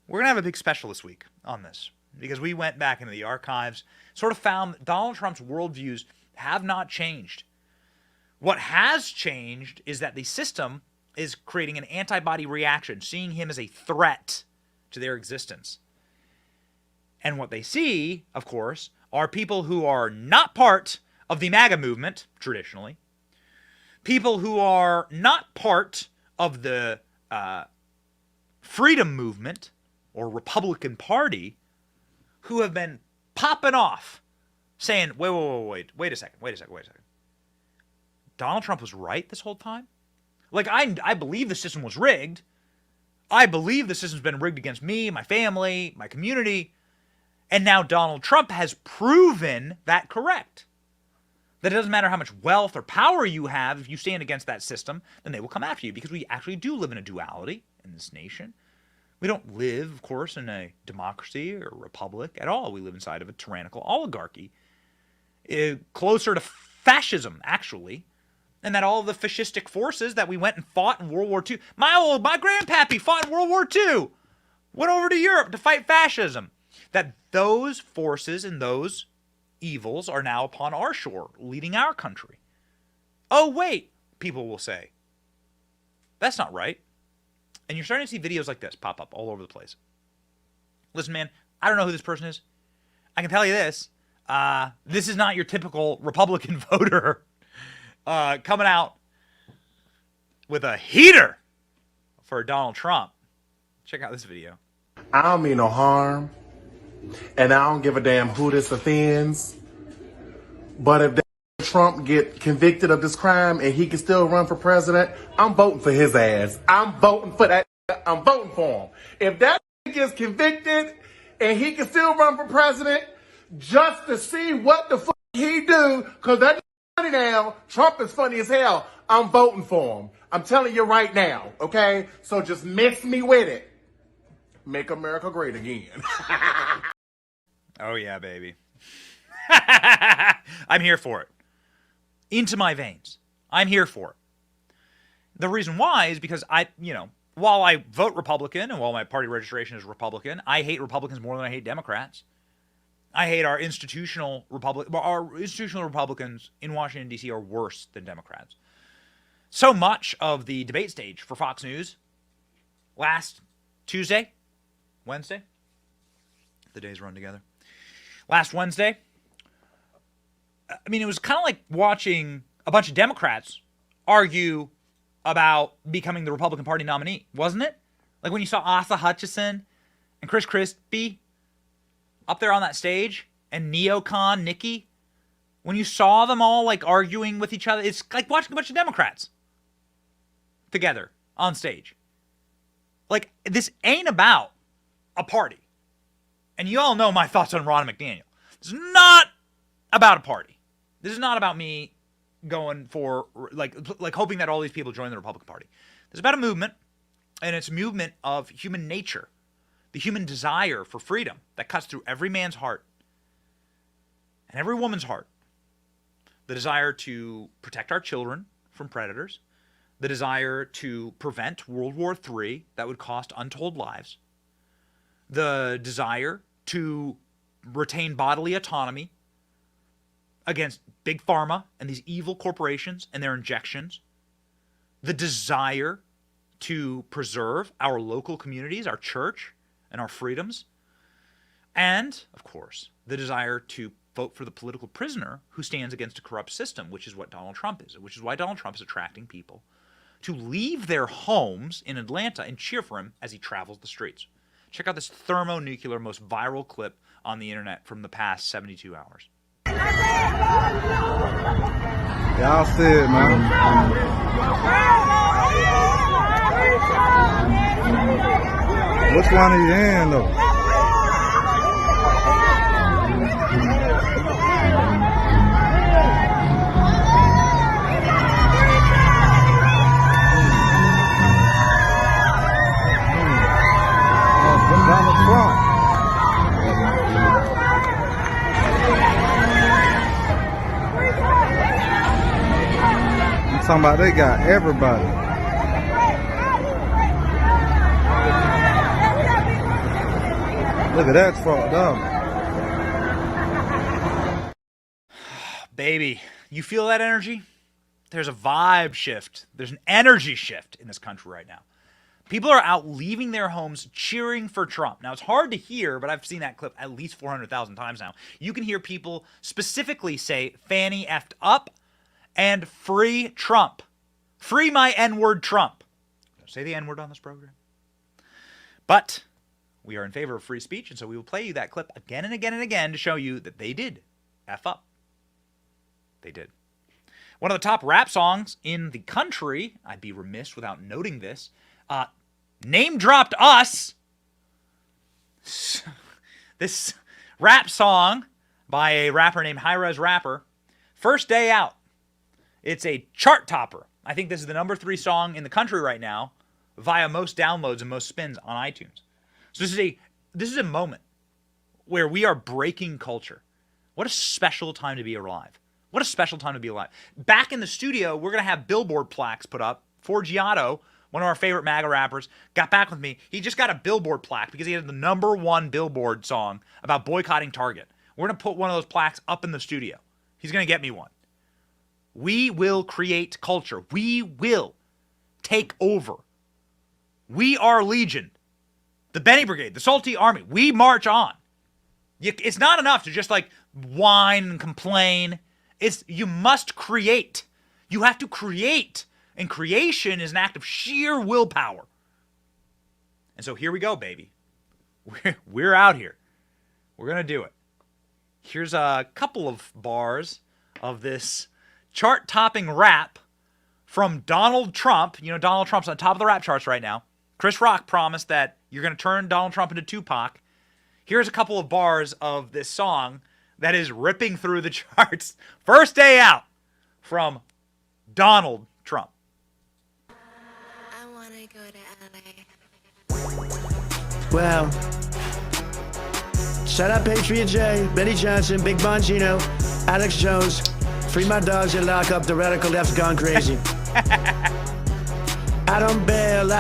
We're going to have a big special this week on this because we went back into the archives, sort of found that Donald Trump's worldviews have not changed. What has changed is that the system is creating an antibody reaction, seeing him as a threat to their existence. And what they see, of course, are people who are not part of the MAGA movement, traditionally, people who are not part of the freedom movement or Republican Party, who have been popping off, saying, wait a second. Donald Trump was right this whole time? Like, I believe the system was rigged. I believe the system's been rigged against me, my family, my community. And now Donald Trump has proven that correct. That it doesn't matter how much wealth or power you have, if you stand against that system, then they will come after you. Because we actually do live in a duality in this nation. We don't live, of course, in a democracy or a republic at all. We live inside of a tyrannical oligarchy, closer to fascism, actually, and that all of the fascistic forces that we went and fought in World War II. My grandpappy fought in World War II, went over to Europe to fight fascism. That those forces and those evils are now upon our shore, leading our country. Oh, wait, people will say. That's not right. And you're starting to see videos like this pop up all over the place. Listen, man, I don't know who this person is. I can tell you this. This is not your typical Republican voter coming out with a heater for Donald Trump. Check out this video. I don't mean no harm, and I don't give a damn who this offends. But if Trump get convicted of this crime and he can still run for president, I'm voting for his ass. I'm voting for that. I'm voting for him. If that gets convicted and he can still run for president just to see what the fuck he do, because that's funny now. Trump is funny as hell. I'm voting for him. I'm telling you right now, okay? So just mix me with it. Make America great again. Oh, yeah, baby. I'm here for it. Into my veins. I'm here for it. The reason why is because while I vote Republican and while my party registration is Republican, I hate Republicans more than I hate Democrats. I hate our institutional Republicans in Washington, D.C. are worse than Democrats. So much of the debate stage for Fox News last Wednesday, the days run together. Last Wednesday, I mean, it was kind of like watching a bunch of Democrats argue about becoming the Republican Party nominee, wasn't it? Like when you saw Asa Hutchinson and Chris Christie up there on that stage and neocon Nikki, when you saw them all like arguing with each other, it's like watching a bunch of Democrats together on stage. Like, this ain't about a party. And you all know my thoughts on Ron McDaniel. It's not about a party. This is not about me going for, like hoping that all these people join the Republican Party. It's about a movement, and it's a movement of human nature, the human desire for freedom that cuts through every man's heart and every woman's heart. The desire to protect our children from predators, the desire to prevent World War III that would cost untold lives, the desire to retain bodily autonomy against big pharma and these evil corporations and their injections, the desire to preserve our local communities, our church, and our freedoms, and, of course, the desire to vote for the political prisoner who stands against a corrupt system, which is what Donald Trump is, which is why Donald Trump is attracting people to leave their homes in Atlanta and cheer for him as he travels the streets. Check out this thermonuclear, most viral clip on the internet from the past 72 hours. Y'all see it, man. Which one are you in, though? Donald Trump. I'm talking about they got everybody. Look at that fucked up. Baby, you feel that energy? There's a vibe shift. There's an energy shift in this country right now. People are out leaving their homes cheering for Trump. Now, it's hard to hear, but I've seen that clip at least 400,000 times now. You can hear people specifically say, Fanny effed up and free Trump. Free my N-word Trump. Don't say the N-word on this program. But we are in favor of free speech, and so we will play you that clip again and again and again to show you that they did F up. They did. One of the top rap songs in the country, I'd be remiss without noting this, name dropped us. This rap song by a rapper named Hi-Rez Rapper, First Day Out. It's a chart topper. I think this is the number 3 song in the country right now via most downloads and most spins on iTunes. So this is a moment where we are breaking culture. What a special time to be alive. What a special time to be alive. Back in the studio, we're going to have billboard plaques put up. Forgiato, one of our favorite MAGA rappers, got back with me. He just got a billboard plaque because he had the #1 billboard song about boycotting Target. We're going to put one of those plaques up in the studio. He's going to get me one. We will create culture. We will take over. We are Legion. The Benny Brigade, the Salty Army. We march on. It's not enough to just like whine and complain. You must create. You have to create. And creation is an act of sheer willpower. And so here we go, baby. We're out here. We're going to do it. Here's a couple of bars of this chart-topping rap from Donald Trump. You know, Donald Trump's on top of the rap charts right now. Chris Rock promised that you're going to turn Donald Trump into Tupac. Here's a couple of bars of this song that is ripping through the charts. First day out from Donald Trump. I want to go to LA. Well, shout out Patriot J, Benny Johnson, Big Bongino, Alex Jones. Free my dogs and lock up the radical left gone crazy. I don't bail,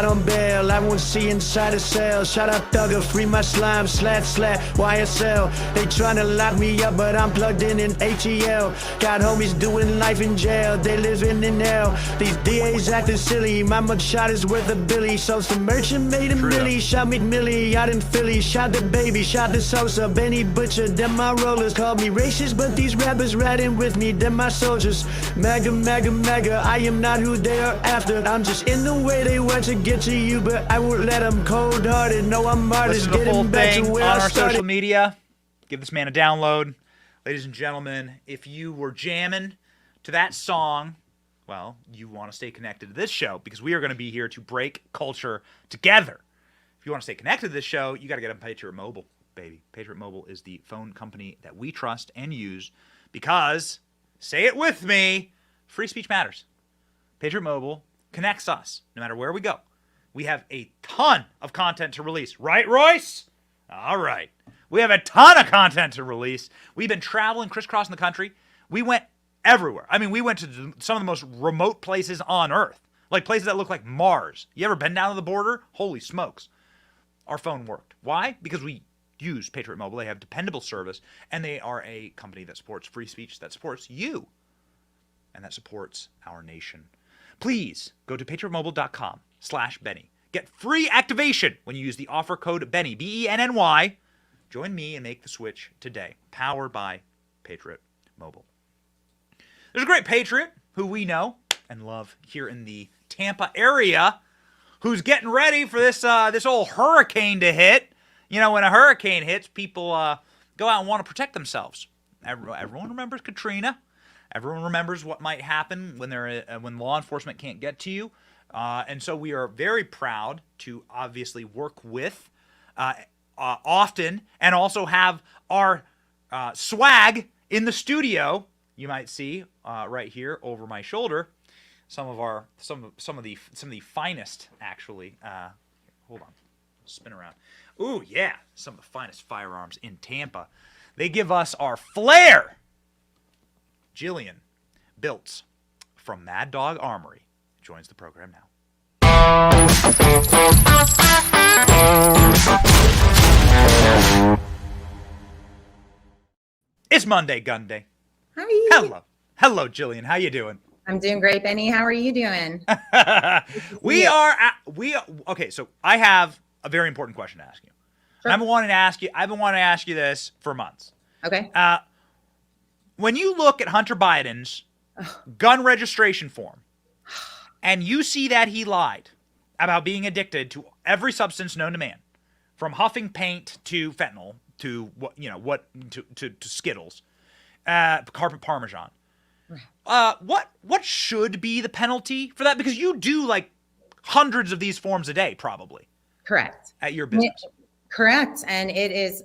I won't see inside a cell. Shout out Thugger, free my slime, slat, YSL. They tryna lock me up, but I'm plugged in ATL. Got homies doing life in jail, they living in hell. These DAs acting silly, my mugshot is worth a billy. So some merchant made a milli, shot McMillie out in Philly. Shot the baby, shot the Sosa, Benny Butcher, them my rollers. Called me racist, but these rappers riding with me, them my soldiers. MAGA, MAGA, MAGA, I am not who they are after. I'm just in the way they want to get to you, but I won't let them cold-hearted. No, I'm artist, getting back to where on I our started. social media. Give this man a download. Ladies and gentlemen, if you were jamming to that song, well, you want to stay connected to this show because we are going to be here to break culture together. If you want to stay connected to this show, you got to get on Patriot Mobile, baby. Patriot Mobile is the phone company that we trust and use because, say it with me, free speech matters. Patriot Mobile connects us no matter where we go. We have a ton of content to release. Right, Royce? All right. We have a ton of content to release. We've been traveling, crisscrossing the country. We went everywhere. I mean, we went to some of the most remote places on Earth, like places that look like Mars. You ever been down to the border? Holy smokes. Our phone worked. Why? Because we use Patriot Mobile. They have dependable service, and they are a company that supports free speech, that supports you, and that supports our nation. Please go to patriotmobile.com/Benny. Get free activation when you use the offer code Benny, BENNY. Join me and make the switch today. Powered by Patriot Mobile. There's a great patriot who we know and love here in the Tampa area who's getting ready for this old hurricane to hit. You know, when a hurricane hits, people go out and want to protect themselves. Everyone remembers Katrina. Everyone remembers what might happen when law enforcement can't get to you. And so we are very proud to obviously work with often and also have our swag in the studio. You might see right here over my shoulder some of the finest actually. Hold on, spin around. Ooh, yeah, some of the finest firearms in Tampa. They give us our flair. Jillian Biltz from Mad Dog Armory joins the program now. It's Monday Gun Day. Hi. Hello, Jillian. How you doing? I'm doing great, Benny. How are you doing? Okay, so I have a very important question to ask you. Sure. I've been wanting to ask you this for months. Okay. When you look at Hunter Biden's gun registration form and you see that he lied about being addicted to every substance known to man, from huffing paint to fentanyl to to Skittles, carpet Parmesan, what should be the penalty for that? Because you do like hundreds of these forms a day, probably. Correct. At your business. Correct. And it is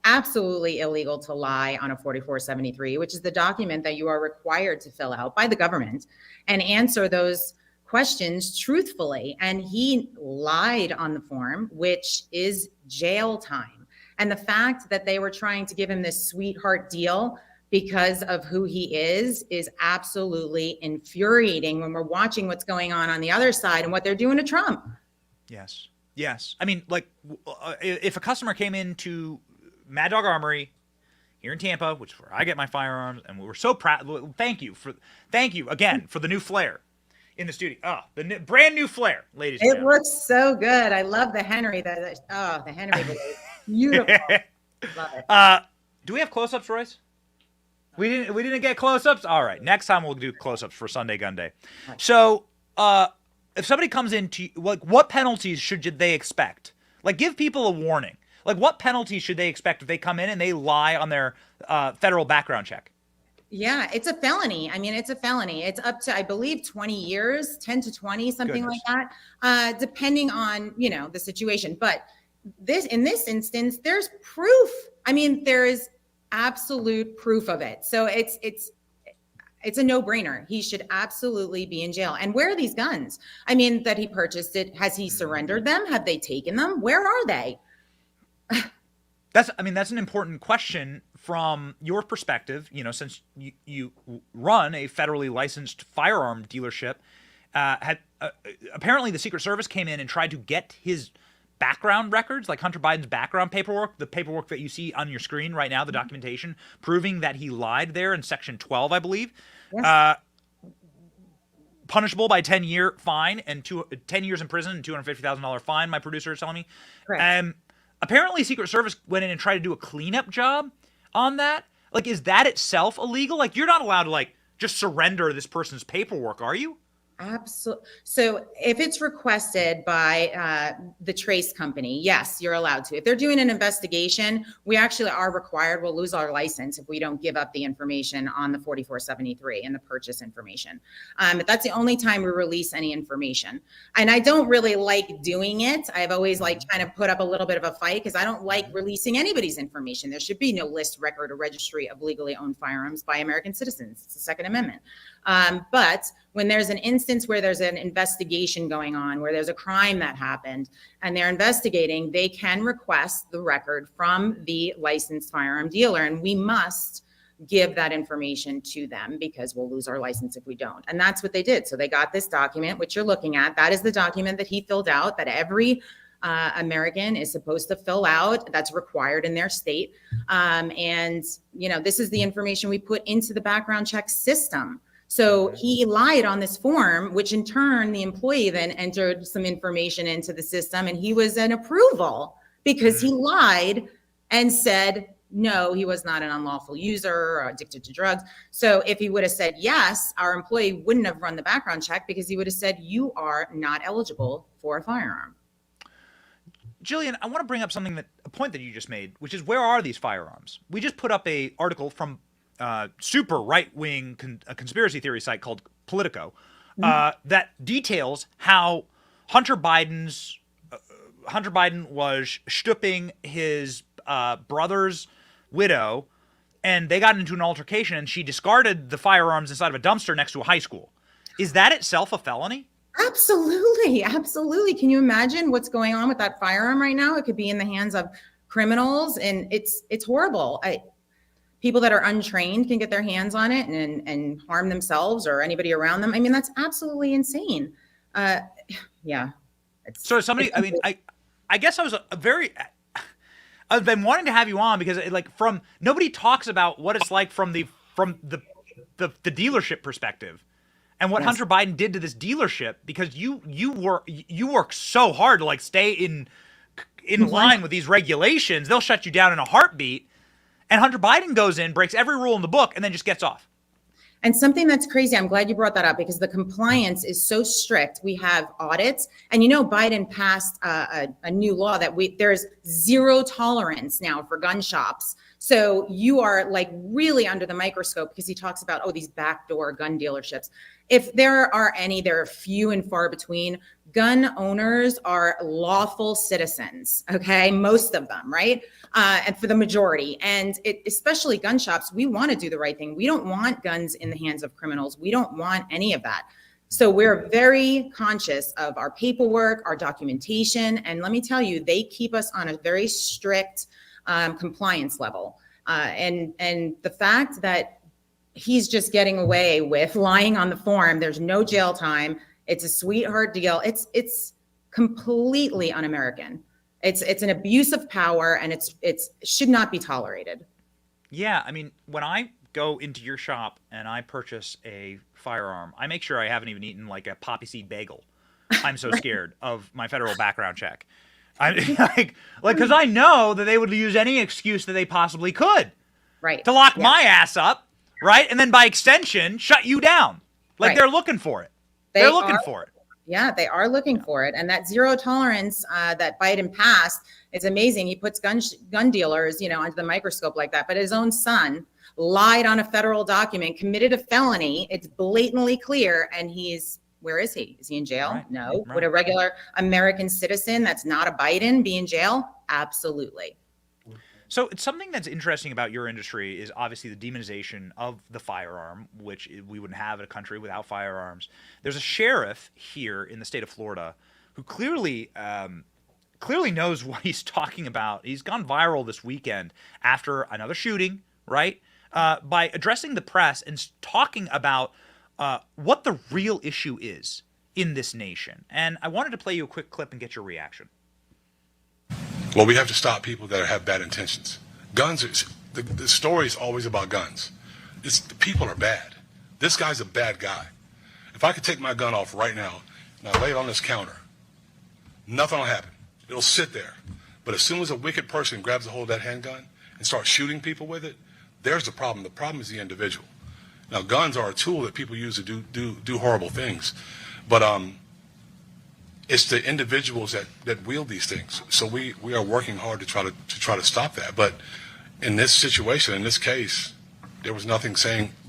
absolutely illegal to lie on a 4473, which is the document that you are required to fill out by the government and answer those questions truthfully. And he lied on the form, which is jail time. And the fact that they were trying to give him this sweetheart deal because of who he is absolutely infuriating when we're watching what's going on the other side and what they're doing to Trump. Yes. Yes. I mean, like, if a customer came into Mad Dog Armory here in Tampa, which is where I get my firearms, and we're so proud. Thank you again for the new flare in the studio. Oh, the brand new flare, ladies and gentlemen. It looks so good. I love the Henry. The Henry blade. Beautiful. Love it. Do we have close-ups, Royce? We didn't get close-ups? All right. Next time we'll do close-ups for Sunday Gun Day. So, if somebody comes into, like, what penalties should they expect? Like, give people a warning. Like, what penalties should they expect if they come in and they lie on their federal background check? Yeah, it's a felony. I mean, it's a felony. It's up to, I believe, 20 years, 10 to 20, something like that, depending on, the situation. But in this instance, there's proof. I mean, there is absolute proof of it. So it's a no-brainer. He should absolutely be in jail. And where are these guns? I mean, that he purchased it. Has he surrendered them? Have they taken them? Where are they? That's an important question from your perspective, since you run a federally licensed firearm dealership. Apparently the Secret Service came in and tried to get his background records, like Hunter Biden's background paperwork, the paperwork that you see on your screen right now, the documentation proving that he lied there in Section 12, I believe. Yes. Punishable by 10-year fine and 10 years in prison and $250,000 fine, my producer is telling me. Correct. Apparently Secret Service went in and tried to do a cleanup job on that. Like, is that itself illegal? Like, you're not allowed to, like, just surrender this person's paperwork, are you? Absolutely. So if it's requested by the trace company, yes, you're allowed to. If they're doing an investigation, we actually are required. We'll lose our license if we don't give up the information on the 4473 and the purchase information. But that's the only time we release any information. And I don't really like doing it. I've always kind of put up a little bit of a fight because I don't like releasing anybody's information. There should be no list, record, or registry of legally owned firearms by American citizens. It's the Second Amendment. But when there's an instance where there's an investigation going on, where there's a crime that happened and they're investigating, they can request the record from the licensed firearm dealer. And we must give that information to them because we'll lose our license if we don't. And that's what they did. So they got this document, which you're looking at. That is the document that he filled out, that every American is supposed to fill out. That's required in their state. And, this is the information we put into the background check system. So he lied on this form, which in turn, the employee then entered some information into the system, and he was an approval because he lied and said, no, he was not an unlawful user or addicted to drugs. So if he would have said yes, our employee wouldn't have run the background check because he would have said, you are not eligible for a firearm. Jillian, I want to bring up a point that you just made, which is, where are these firearms? We just put up an article from super right-wing conspiracy theory site called Politico that details how Hunter Biden was stooping his brother's widow, and they got into an altercation, and she discarded the firearms inside of a dumpster next to a high school. Is that itself a felony? Absolutely. Can you imagine what's going on with that firearm right now? It could be in the hands of criminals, and it's horrible. People that are untrained can get their hands on it and harm themselves or anybody around them. I mean, that's absolutely insane. Yeah. So somebody, I mean, I guess I've been wanting to have you on because nobody talks about what it's like from the dealership perspective and what Hunter Biden did to this dealership, because you work so hard to stay in line with these regulations. They'll shut you down in a heartbeat. And Hunter Biden goes in, breaks every rule in the book, and then just gets off. And something that's crazy, I'm glad you brought that up, because the compliance is so strict. We have audits, and Biden passed a new law that there's zero tolerance now for gun shops. So you are really under the microscope, because he talks about, these backdoor gun dealerships. If there are any, they're few and far between. Gun owners are lawful citizens, okay? Most of them, right? And for the majority. And especially gun shops, we want to do the right thing. We don't want guns in the hands of criminals. We don't want any of that. So we're very conscious of our paperwork, our documentation, and let me tell you, they keep us on a very strict compliance level. And the fact that he's just getting away with lying on the form, there's no jail time. It's a sweetheart deal. It's completely un-American. It's an abuse of power, and it should not be tolerated. Yeah, I mean, when I go into your shop and I purchase a firearm, I make sure I haven't even eaten like a poppy seed bagel. I'm so scared of my federal background check. I like because I know that they would use any excuse that they possibly could, right, to lock my ass up, right, and then by extension shut you down. Like they're looking for it. They're looking for it. Yeah, they are looking for it. And that zero tolerance that Biden passed, it's amazing. He puts gun dealers, under the microscope like that. But his own son lied on a federal document, committed a felony. It's blatantly clear. And where is he? Is he in jail? Right. No. Right. Would a regular American citizen that's not a Biden be in jail? Absolutely. So it's something that's interesting about your industry is obviously the demonization of the firearm, which we wouldn't have in a country without firearms. There's a sheriff here in the state of Florida who clearly knows what he's talking about. He's gone viral this weekend after another shooting, right? By addressing the press and talking about what the real issue is in this nation. And I wanted to play you a quick clip and get your reaction. Well, we have to stop people that have bad intentions. Guns, the story is always about guns. The people are bad. This guy's a bad guy. If I could take my gun off right now and I lay it on this counter, nothing will happen. It'll sit there. But as soon as a wicked person grabs a hold of that handgun and starts shooting people with it, there's the problem. The problem is the individual. Now, guns are a tool that people use to do horrible things. But it's the individuals that wield these things. So we are working hard to try to stop that. But in this situation, in this case, there was nothing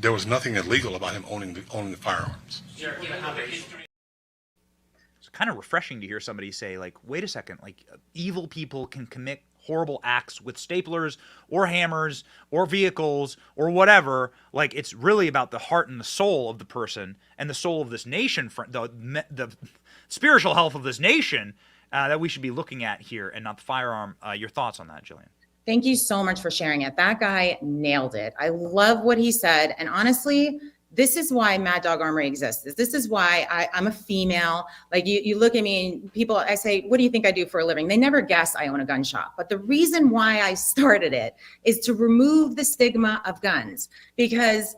illegal about him owning the firearms. It's kind of refreshing to hear somebody say, like, wait a second, like evil people can commit horrible acts with staplers or hammers or vehicles or whatever. Like, it's really about the heart and the soul of the person and the soul of this nation, the spiritual health of this nation that we should be looking at here and not the firearm. Your thoughts on that, Jillian? Thank you so much for sharing it. That guy nailed it. I love what he said. And honestly, this is why Mad Dog Armory exists. This is why I'm a female. Like you look at me and people, I say, what do you think I do for a living? They never guess I own a gun shop. But the reason why I started it is to remove the stigma of guns because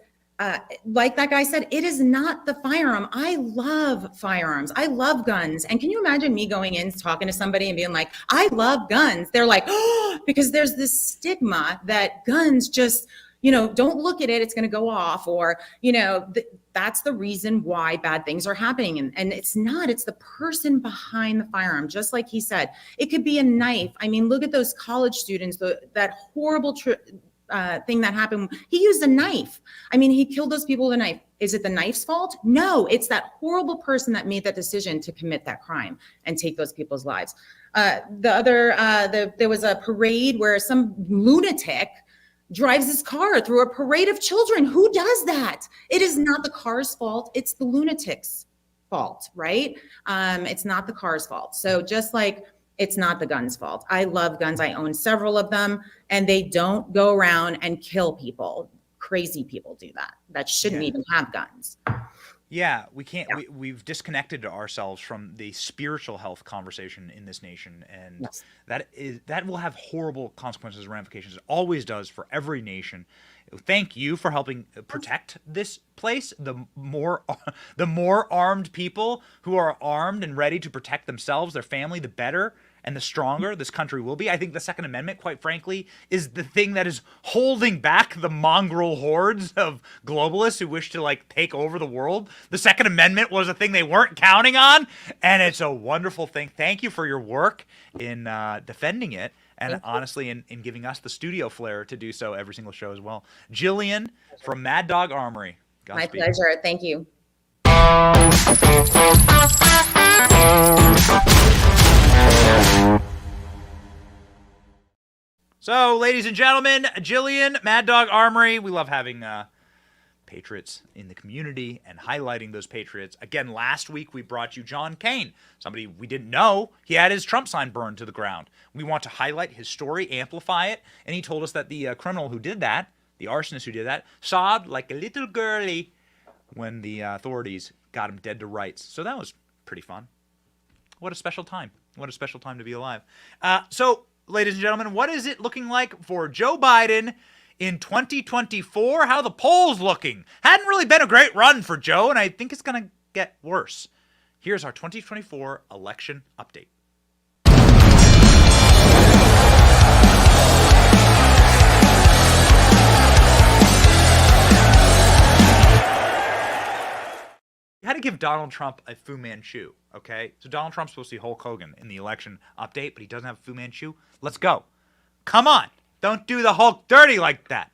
like that guy said, it is not the firearm. I love firearms. I love guns. And can you imagine me going in, talking to somebody and being like, I love guns. They're like, oh, because there's this stigma that guns just, don't look at it. It's going to go off or, that's the reason why bad things are happening. And it's not, it's the person behind the firearm. Just like he said, it could be a knife. I mean, look at those college students, that horrible thing that happened. He used a knife. I mean, he killed those people with a knife. Is it the knife's fault? No, it's that horrible person that made that decision to commit that crime and take those people's lives. There was a parade where some lunatic drives his car through a parade of children. Who does that? It is not the car's fault. It's the lunatic's fault, right? It's not the car's fault. So just like it's not the gun's fault. I love guns. I own several of them, and they don't go around and kill people. Crazy people do that. That shouldn't even have guns. Yeah, we can't. Yeah. We've disconnected ourselves from the spiritual health conversation in this nation, and that will have horrible consequences and ramifications. It always does for every nation. Thank you for helping protect this place. The more armed people who are armed and ready to protect themselves, their family, the better and the stronger this country will be. I think the Second Amendment, quite frankly, is the thing that is holding back the mongrel hordes of globalists who wish to take over the world. The Second Amendment was a thing they weren't counting on, and it's a wonderful thing. Thank you for your work in defending it. And honestly, in giving us the studio flair to do so every single show as well. Jillian from Mad Dog Armory. Godspeed. My pleasure. Thank you. So, ladies and gentlemen, Jillian, Mad Dog Armory. We love having patriots in the community and highlighting those patriots. Again, last week we brought you John Kane, somebody we didn't know. He had his Trump sign burned to the ground. We want to highlight his story, amplify it, and he told us that the criminal who did that, the arsonist who did that, sobbed like a little girlie when the authorities got him dead to rights. So that was pretty fun. What a special time. What a special time to be alive. So, ladies and gentlemen, what is it looking like for Joe Biden in 2024? How are the polls looking? Hadn't really been a great run for Joe, and I think it's going to get worse. Here's our 2024 election update. You had to give Donald Trump a Fu Manchu, okay? So Donald Trump's supposed to be Hulk Hogan in the election update, but he doesn't have a Fu Manchu. Let's go. Come on. Don't do the Hulk dirty like that.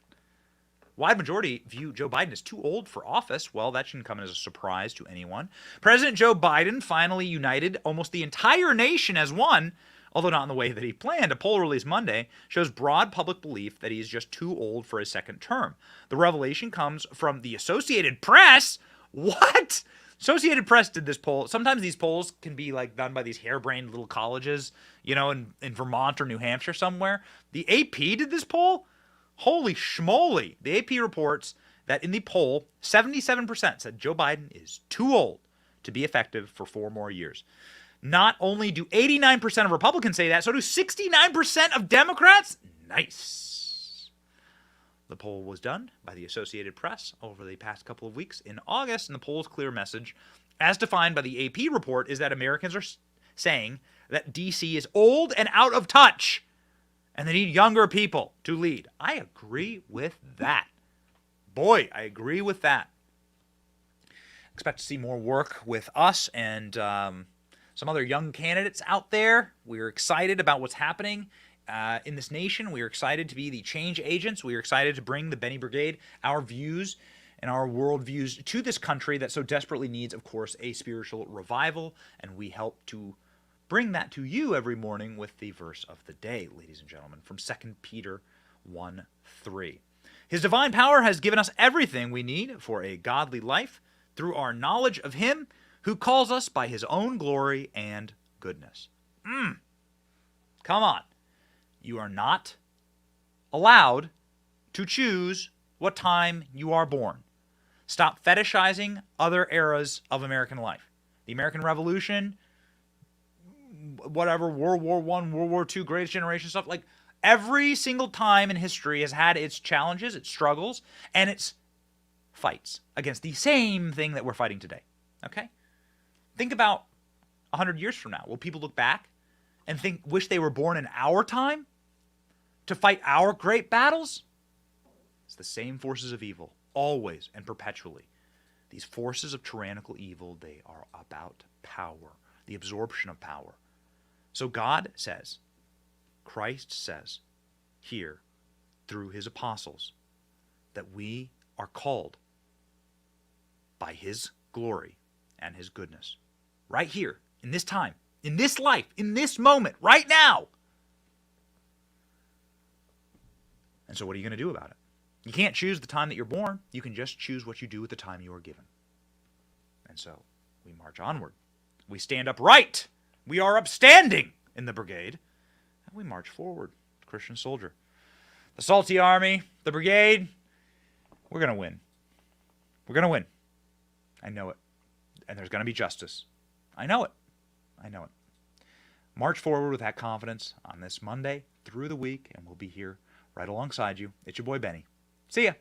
Wide majority view Joe Biden as too old for office. Well, that shouldn't come as a surprise to anyone. President Joe Biden finally united almost the entire nation as one, although not in the way that he planned. A poll released Monday shows broad public belief that he is just too old for a second term. The revelation comes from the Associated Press. What? Associated Press did this poll. Sometimes these polls can be like done by these harebrained little colleges, you know, in Vermont or New Hampshire somewhere. The AP did this poll? Holy schmoly. The AP reports that in the poll, 77% said Joe Biden is too old to be effective for 4 more years. Not only do 89% of Republicans say that, so do 69% of Democrats. Nice. The poll was done by the Associated Press over the past couple of weeks in August, and the poll's clear message, as defined by the AP report, is that Americans are saying that D.C. is old and out of touch, and they need younger people to lead. I agree with that. Boy, I agree with that. Expect to see more work with us and some other young candidates out there. We're excited about what's happening in this nation. We are excited to be the change agents. We are excited to bring the Benny Brigade, our views and our worldviews to this country that so desperately needs, of course, a spiritual revival. And we help to bring that to you every morning with the verse of the day, ladies and gentlemen, from 2 Peter 1:3. His divine power has given us everything we need for a godly life through our knowledge of him who calls us by his own glory and goodness. Come on. You are not allowed to choose what time you are born. Stop fetishizing other eras of American life. The American Revolution, whatever, World War I, World War II, Greatest Generation stuff, like every single time in history has had its challenges, its struggles, and its fights against the same thing that we're fighting today. Okay? Think about 100 years from now. Will people look back and wish they were born in our time to fight our great battles? It's the same forces of evil, always and perpetually. These forces of tyrannical evil, they are about power, the absorption of power. So God says, Christ says here through his apostles that we are called by his glory and his goodness. Right here, in this time, in this life, in this moment, right now. And so what are you going to do about it? You can't choose the time that you're born. You can just choose what you do with the time you are given. And so we march onward. We stand upright. We are upstanding in the brigade. And we march forward, Christian soldier. The salty army, the brigade, we're going to win. We're going to win. I know it. And there's going to be justice. I know it. I know it. March forward with that confidence on this Monday through the week, and we'll be here right alongside you. It's your boy Benny. See ya.